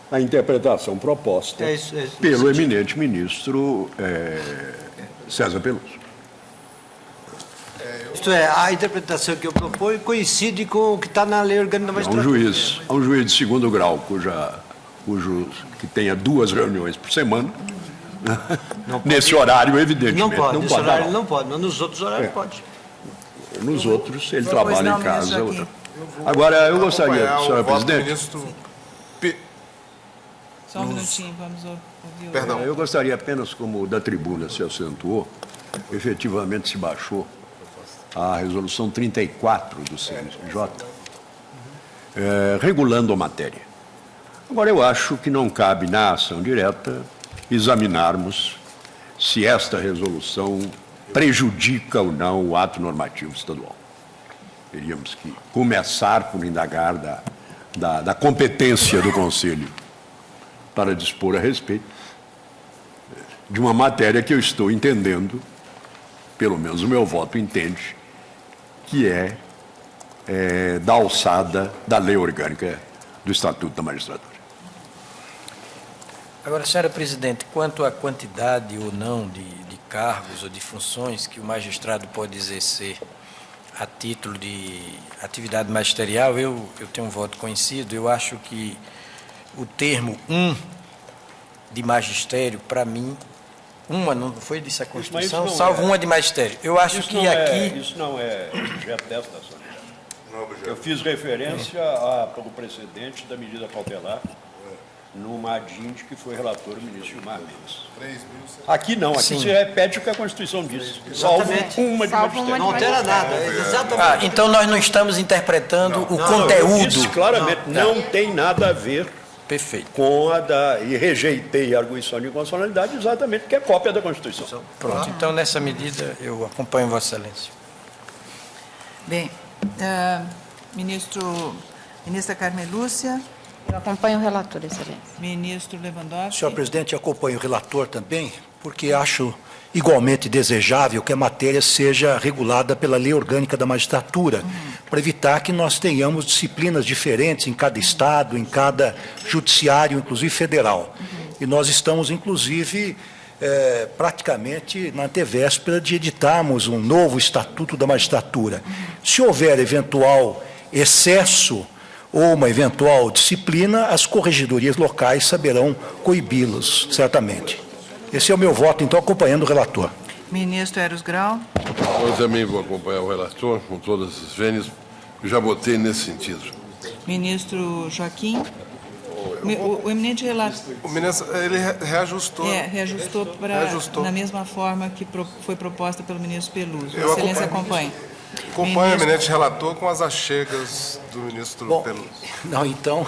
Speaker 8: a interpretação proposta pelo eminente ministro César Peluso.
Speaker 9: Isto é, a interpretação que eu proponho coincide com o que está na lei orgânica da
Speaker 8: Há um
Speaker 9: magistratura.
Speaker 8: juiz de segundo grau, que tenha 2 reuniões por semana, nesse horário, evidentemente,
Speaker 9: Não pode, nesse horário
Speaker 8: dar.
Speaker 9: ele não pode, mas nos outros horários pode.
Speaker 8: Nos outros, ele
Speaker 1: Pois
Speaker 8: trabalha
Speaker 1: não,
Speaker 8: em casa.
Speaker 1: ministro Joaquim.
Speaker 8: Agora, eu gostaria,
Speaker 2: Acompanhar
Speaker 8: senhora
Speaker 2: o voto do
Speaker 8: presidente,
Speaker 2: ministro
Speaker 1: Só um minutinho, vamos ouvir o...
Speaker 2: Perdão.
Speaker 8: eu gostaria apenas, como da tribuna se acentuou, efetivamente se baixou a resolução 34 do CNJ, regulando a matéria. Agora, eu acho que não cabe na ação direta examinarmos se esta resolução prejudica ou não o ato normativo estadual. Teríamos que começar por indagar da competência do Conselho para dispor a respeito de uma matéria que eu estou entendendo, pelo menos o meu voto entende, que é da alçada da lei orgânica do Estatuto da Magistratura.
Speaker 10: Agora, senhora presidente, quanto à quantidade ou não de cargos ou de funções que o magistrado pode exercer a título de atividade magisterial, eu tenho um voto conhecido. Eu acho que o termo de magistério, para mim, não foi disso a Constituição, salvo uma de magistério. Eu acho que aqui...
Speaker 11: Isso não é objeto desta ação. Eu fiz referência para o precedente da medida cautelar numa adinte que foi relator o ministro Gilmar Mendes. Aqui não, aqui se repete o que a Constituição diz. Salvo uma de magistério.
Speaker 9: Não altera nada, exatamente.
Speaker 10: Então nós não estamos interpretando o conteúdo.
Speaker 11: Eu disse claramente, não tem nada a ver
Speaker 10: Perfeito.
Speaker 11: com e rejeitei a arguição de inconstitucionalidade exatamente porque é cópia da Constituição.
Speaker 10: Pronto, então nessa medida eu acompanho Vossa Excelência.
Speaker 1: Bem, ministra Carmen Lúcia.
Speaker 6: Eu acompanho o relator, Excelência.
Speaker 1: Ministro Lewandowski.
Speaker 12: Senhor presidente, acompanho o relator também, porque acho igualmente desejável que a matéria seja regulada pela Lei Orgânica da Magistratura, para evitar que nós tenhamos disciplinas diferentes em cada estado, em cada judiciário, inclusive federal. E nós estamos, inclusive, praticamente na antevéspera de editarmos um novo Estatuto da Magistratura. Se houver eventual excesso ou uma eventual disciplina, as corregedorias locais saberão coibi-los, certamente. Esse é o meu voto, então, acompanhando o relator.
Speaker 1: Ministro Eros Grau.
Speaker 13: Eu também vou acompanhar o relator com todas as vênias, eu já votei nesse sentido.
Speaker 1: Ministro Joaquim. O eminente relator...
Speaker 2: O ministro, ele reajustou.
Speaker 1: Reajustou na mesma forma que foi proposta pelo ministro Peluso.
Speaker 2: Eu
Speaker 1: Excelência acompanha.
Speaker 2: Acompanho o eminente relator com as achegas do ministro Peluso.
Speaker 12: Não, então,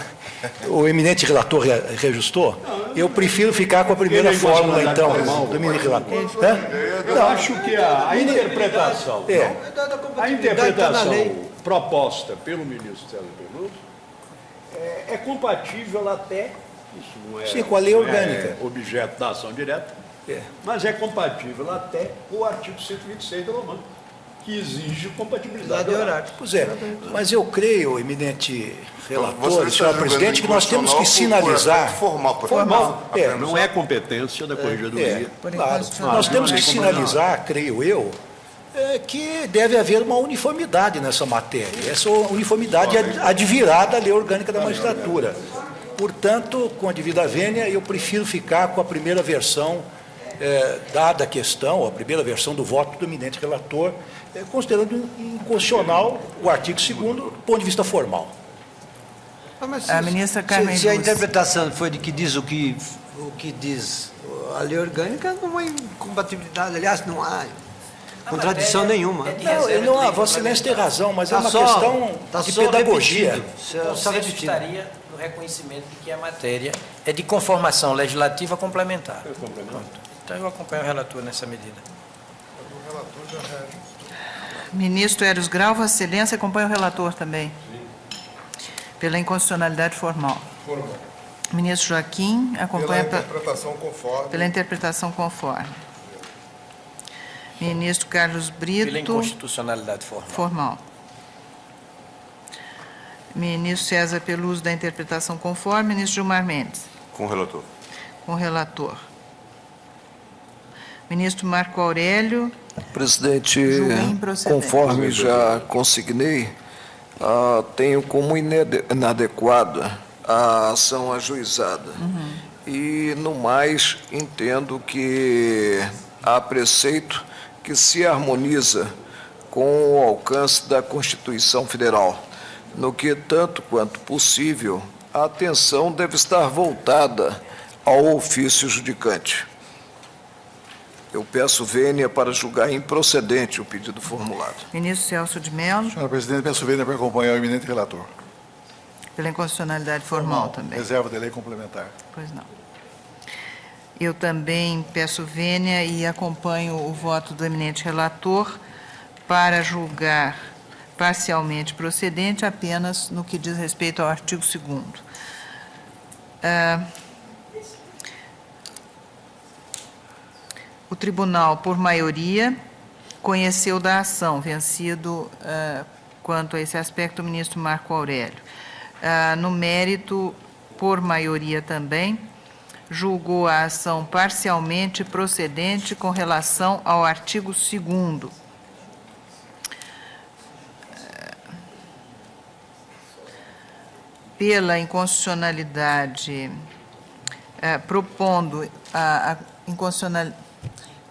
Speaker 12: o eminente relator reajustou? Eu prefiro ficar com a primeira fórmula, então, do eminente relator.
Speaker 11: Eu acho que a interpretação, a interpretação proposta pelo ministro César Peluso é compatível até, isso não é,
Speaker 12: sim, com a lei orgânica,
Speaker 11: objeto da ação direta, mas é compatível até com o artigo 126 da Romana, que exige compatibilidade de horário.
Speaker 12: Pois é, mas eu creio, eminente relator, senhor presidente, que nós temos que sinalizar...
Speaker 11: Formal. Não é competência da corregedoria.
Speaker 12: Claro. Nós temos que sinalizar, creio eu, que deve haver uma uniformidade nessa matéria. Essa uniformidade advirá da Lei Orgânica da Magistratura. Portanto, com a devida vênia, eu prefiro ficar com a primeira versão, dada a questão, a primeira versão do voto do eminente relator, considerando inconstitucional o artigo 2º do ponto de vista formal.
Speaker 1: A ministra Carmen
Speaker 9: Se a
Speaker 1: Lúcia.
Speaker 9: interpretação foi de que diz o que diz a lei orgânica, não há incompatibilidade, aliás, não há contradição nenhuma.
Speaker 12: Não, Vossa Excelência tem razão, mas é uma questão de pedagogia.
Speaker 10: Só estaria no reconhecimento de que a matéria é de conformação legislativa complementar. Então eu acompanho o relator nessa medida.
Speaker 1: Ministro Eros Grau, Vossa Excelência acompanha o relator também. Pela inconstitucionalidade formal. Ministro Joaquim acompanha pela interpretação conforme. Ministro Carlos Brito.
Speaker 10: Pela inconstitucionalidade formal.
Speaker 1: Ministro César Peluso, da interpretação conforme. Ministro Gilmar Mendes.
Speaker 13: Com o relator.
Speaker 1: Com o relator. Ministro Marco Aurélio.
Speaker 4: Presidente, conforme já consignei, tenho como inadequada a ação ajuizada. E, no mais, entendo que há preceito que se harmoniza com o alcance da Constituição Federal, no que, tanto quanto possível, a atenção deve estar voltada ao ofício judicante. Eu peço vênia para julgar improcedente o pedido formulado.
Speaker 1: Ministro Celso de Mello.
Speaker 5: Senhor presidente, peço vênia para acompanhar o eminente relator.
Speaker 1: Pela inconstitucionalidade formal também.
Speaker 5: Reserva de lei complementar.
Speaker 1: Pois não. Eu também peço vênia e acompanho o voto do eminente relator para julgar parcialmente procedente apenas no que diz respeito ao artigo 2º. O tribunal, por maioria, conheceu da ação, vencido quanto a esse aspecto o ministro Marco Aurélio. No mérito, por maioria também, julgou a ação parcialmente procedente com relação ao artigo 2º. Pela inconstitucionalidade, propondo a inconstitucionalidade.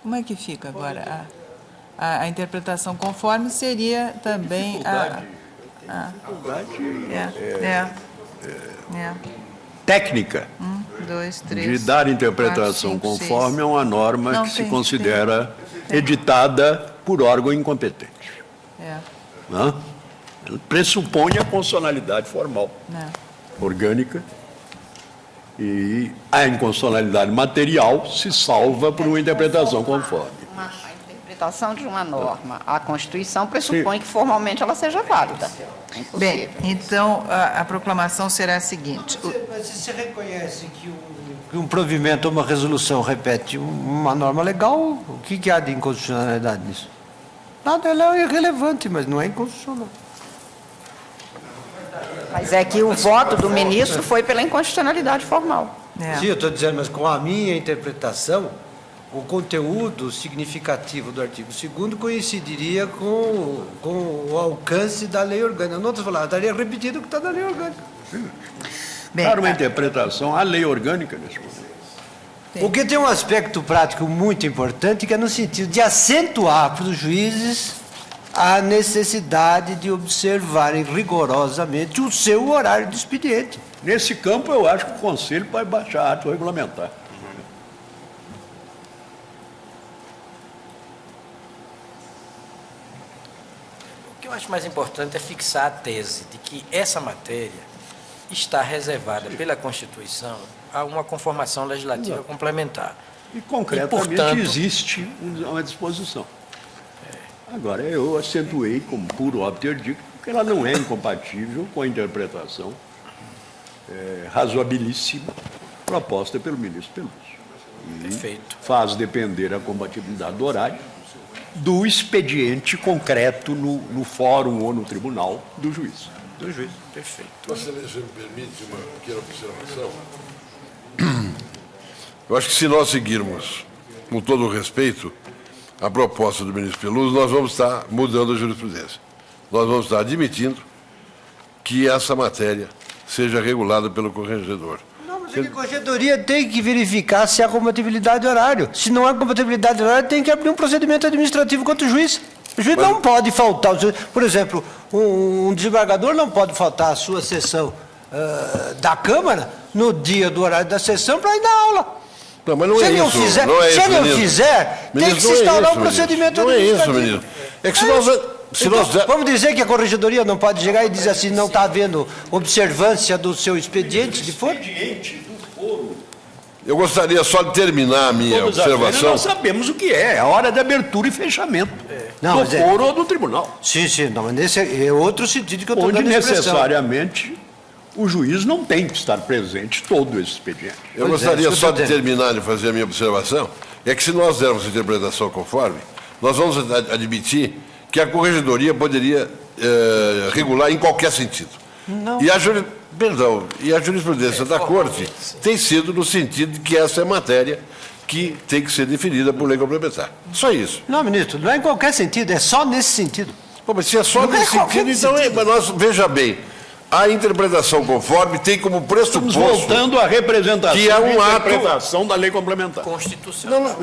Speaker 1: Como é que fica agora? A interpretação conforme seria também
Speaker 11: técnica.
Speaker 1: 2, 3.
Speaker 11: De dar interpretação
Speaker 1: 4, 5,
Speaker 11: conforme
Speaker 1: 6.
Speaker 11: a uma norma que se considera editada por órgão incompetente. Né? Ela pressupõe a constitucionalidade formal, orgânica, e a inconstitucionalidade material se salva por uma interpretação conforme.
Speaker 6: interpretação de uma norma à Constituição pressupõe que formalmente ela seja válida.
Speaker 1: Bem, então a proclamação será a seguinte.
Speaker 9: Mas você reconhece que um provimento ou uma resolução repete uma norma legal, o que há de inconstitucionalidade nisso? Nada, ela é irrelevante, mas não é inconstitucional.
Speaker 6: Mas é que o voto do ministro foi pela inconstitucionalidade formal.
Speaker 9: Sim, eu estou dizendo, mas com a minha interpretação, o conteúdo significativo do artigo 2º coincidiria com o alcance da lei orgânica. Eu não estou falando, estaria repetindo o que está na lei orgânica.
Speaker 8: Para uma interpretação, a lei orgânica nesse momento.
Speaker 9: Porque tem um aspecto prático muito importante, que é no sentido de acentuar para os juízes a necessidade de observarem rigorosamente o seu horário de expediente.
Speaker 8: Nesse campo, eu acho que o Conselho vai baixar ato regulamentar.
Speaker 10: O que eu acho mais importante é fixar a tese de que essa matéria está reservada pela Constituição a uma conformação legislativa complementar.
Speaker 8: E, concretamente,
Speaker 10: portanto,
Speaker 8: existe uma disposição. Agora, eu acentuei, como puro óbvio ter dito, que ela não é incompatível com a interpretação razoabilíssima proposta pelo ministro Peluso.
Speaker 10: Perfeito.
Speaker 8: Faz depender a compatibilidade do horário do expediente concreto no fórum ou no tribunal do juiz.
Speaker 10: Do juiz, perfeito.
Speaker 13: Vossa Excelência me permite uma pequena observação? Eu acho que se nós seguirmos, com todo o respeito, a proposta do ministro Peluso, nós vamos estar mudando a jurisprudência. Nós vamos estar admitindo que essa matéria seja regulada pelo corregedor.
Speaker 9: Não, mas a corregedoria tem que verificar se há compatibilidade de horário. Se não há compatibilidade de horário, tem que abrir um procedimento administrativo contra o juiz. O juiz não pode faltar. Por exemplo, um desembargador não pode faltar à sua sessão da Câmara no dia do horário da sessão para ir dar aula.
Speaker 13: Não, mas não
Speaker 9: se
Speaker 13: é
Speaker 9: ele não
Speaker 13: isso.
Speaker 9: fizer,
Speaker 13: Não é
Speaker 9: se
Speaker 13: isso,
Speaker 9: ele não
Speaker 13: ministro.
Speaker 9: fizer, tem que
Speaker 13: Ministro,
Speaker 9: se
Speaker 13: não é
Speaker 9: instaurar
Speaker 13: isso,
Speaker 9: um procedimento
Speaker 13: ministro. Não é isso,
Speaker 9: administrativo.
Speaker 13: ministro. É que se nós...
Speaker 9: Então, vamos dizer que a corregedoria não pode chegar e dizer assim, não está havendo observância do seu expediente de foro?
Speaker 13: Eu gostaria só de terminar a minha observação.
Speaker 8: Nós sabemos o que é a hora de abertura e fechamento
Speaker 9: Não,
Speaker 8: do
Speaker 9: mas
Speaker 8: foro ou do tribunal.
Speaker 9: Sim, não, mas nesse é outro sentido que eu estou
Speaker 8: Onde
Speaker 9: dando expressão.
Speaker 8: necessariamente o juiz não tem que estar presente todo esse expediente.
Speaker 13: Eu gostaria só de terminar de fazer a minha observação, é que se nós dermos interpretação conforme, nós vamos admitir que a corregedoria poderia regular em qualquer sentido.
Speaker 9: Não.
Speaker 13: E a jurisprudência da Corte tem sido no sentido de que essa é matéria que tem que ser definida por lei complementar. Só isso.
Speaker 9: Não, ministro, não é em qualquer sentido, é só nesse sentido.
Speaker 13: Pô, mas se é só
Speaker 9: Não é
Speaker 13: nesse
Speaker 9: qualquer
Speaker 13: sentido, então
Speaker 9: sentido.
Speaker 13: mas nós, veja bem, a interpretação conforme tem como pressuposto...
Speaker 8: Estamos voltando à representação
Speaker 13: que é um
Speaker 8: de
Speaker 13: ato...
Speaker 8: interpretação da lei complementar.
Speaker 10: Constitucional.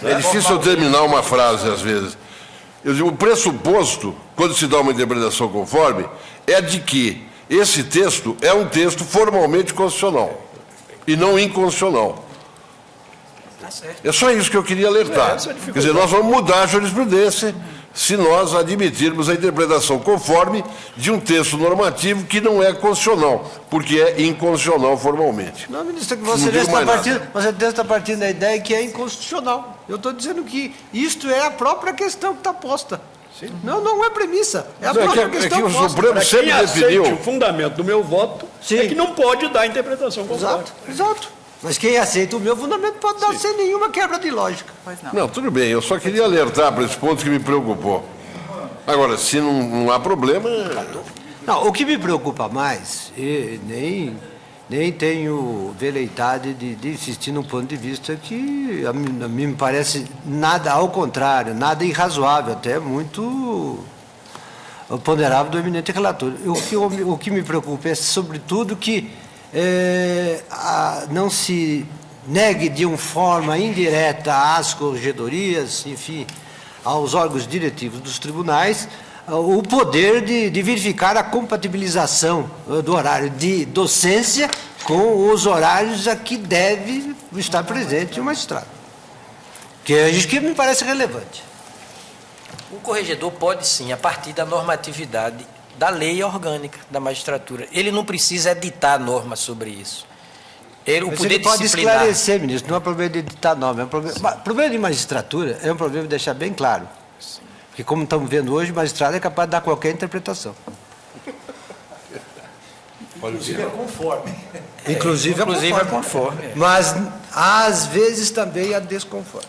Speaker 13: É difícil eu terminar uma frase, às vezes. Eu digo, o pressuposto, quando se dá uma interpretação conforme, é de que esse texto é um texto formalmente constitucional e não inconstitucional.
Speaker 10: Tá certo.
Speaker 13: É só isso que eu queria alertar. Quer dizer, nós vamos mudar a jurisprudência se nós admitirmos a interpretação conforme de um texto normativo que não é constitucional, porque é inconstitucional formalmente.
Speaker 9: Não, ministro, que
Speaker 13: Não
Speaker 9: você
Speaker 13: digo mais nada.
Speaker 9: está partindo da ideia que é inconstitucional. Eu estou dizendo que isto é a própria questão que está posta. Não, não é premissa. É a
Speaker 13: Mas
Speaker 9: própria
Speaker 13: é que
Speaker 9: questão
Speaker 13: o
Speaker 9: posta.
Speaker 13: Supremo
Speaker 8: Para
Speaker 13: sempre
Speaker 8: quem aceite
Speaker 13: definiu...
Speaker 8: o fundamento do meu voto,
Speaker 9: Sim.
Speaker 8: é que não pode dar interpretação conforme.
Speaker 9: Exato. Mas quem aceita o meu fundamento pode dar sem nenhuma quebra de lógica.
Speaker 1: Pois não.
Speaker 13: Não, tudo bem, eu só queria alertar para esse ponto que me preocupou. Agora, se não há problema...
Speaker 9: Não, o que me preocupa mais, e nem tenho veleidade de insistir num ponto de vista que a mim me parece nada, ao contrário, nada irrazoável, até muito ponderável do eminente relator. O que me preocupa é, sobretudo, que não se negue de uma forma indireta às corregedorias, enfim, aos órgãos diretivos dos tribunais, o poder de verificar a compatibilização do horário de docência com os horários a que deve estar presente o magistrado. Que é isso que me parece relevante.
Speaker 10: O corregedor pode sim, a partir da normatividade da lei orgânica da magistratura. Ele não precisa editar norma sobre isso. O
Speaker 9: Mas
Speaker 10: poder
Speaker 9: ele pode
Speaker 10: disciplinar.
Speaker 9: esclarecer, ministro, não é problema de editar nome. É um problema de magistratura é um problema de deixar bem claro. Porque, como estamos vendo hoje, o magistrado é capaz de dar qualquer interpretação.
Speaker 12: Inclusive é conforme.
Speaker 9: Inclusive é conforme. Mas, às vezes, também é desconforme.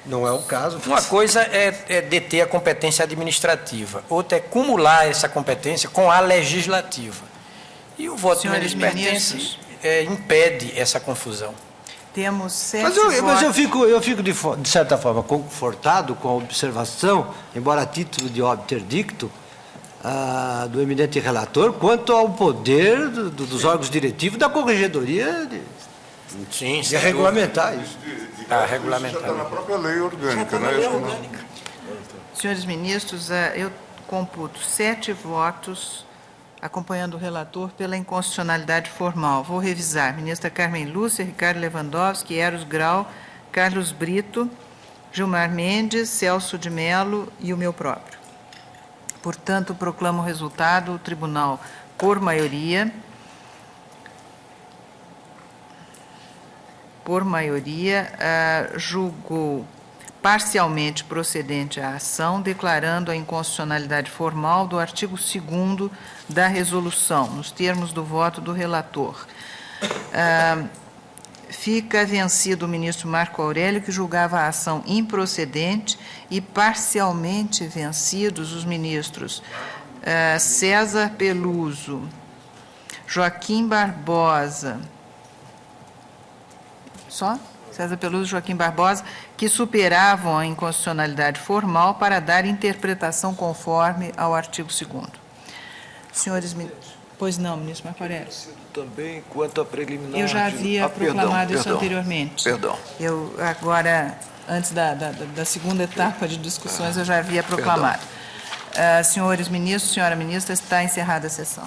Speaker 9: Não é o caso.
Speaker 10: Uma coisa é deter a competência administrativa, outra é cumular essa competência com a legislativa. E o voto de
Speaker 1: Senhores
Speaker 10: pertence
Speaker 1: ministros.
Speaker 10: impede essa confusão.
Speaker 1: Temos 7
Speaker 9: Mas
Speaker 1: votos.
Speaker 9: eu fico de certa forma, confortado com a observação, embora a título de obter dicto, do eminente relator, quanto ao poder dos órgãos diretivos da corregedoria de regulamentar isso.
Speaker 10: Regulamentar.
Speaker 5: Já está na própria lei orgânica, né?
Speaker 1: Senhores ministros, eu computo 7 votos acompanhando o relator pela inconstitucionalidade formal. Vou revisar. Ministra Carmen Lúcia, Ricardo Lewandowski, Eros Grau, Carlos Brito, Gilmar Mendes, Celso de Mello e o meu próprio. Portanto, proclamo o resultado. O tribunal, por maioria, julgou parcialmente procedente a ação, declarando a inconstitucionalidade formal do artigo 2º da resolução, nos termos do voto do relator. Fica vencido o ministro Marco Aurélio, que julgava a ação improcedente, e parcialmente vencidos os ministros César Peluso, Joaquim Barbosa, César Peluso e Joaquim Barbosa, que superavam a inconstitucionalidade formal para dar interpretação conforme ao artigo 2º. Senhores ministros. Pois não, ministro Marco Aurélio.
Speaker 4: Também quanto a preliminar...
Speaker 1: Eu já havia proclamado isso anteriormente.
Speaker 4: Perdão.
Speaker 1: Eu agora, antes da segunda etapa de discussões, eu já havia proclamado. Senhores ministros, senhora ministra, está encerrada a sessão.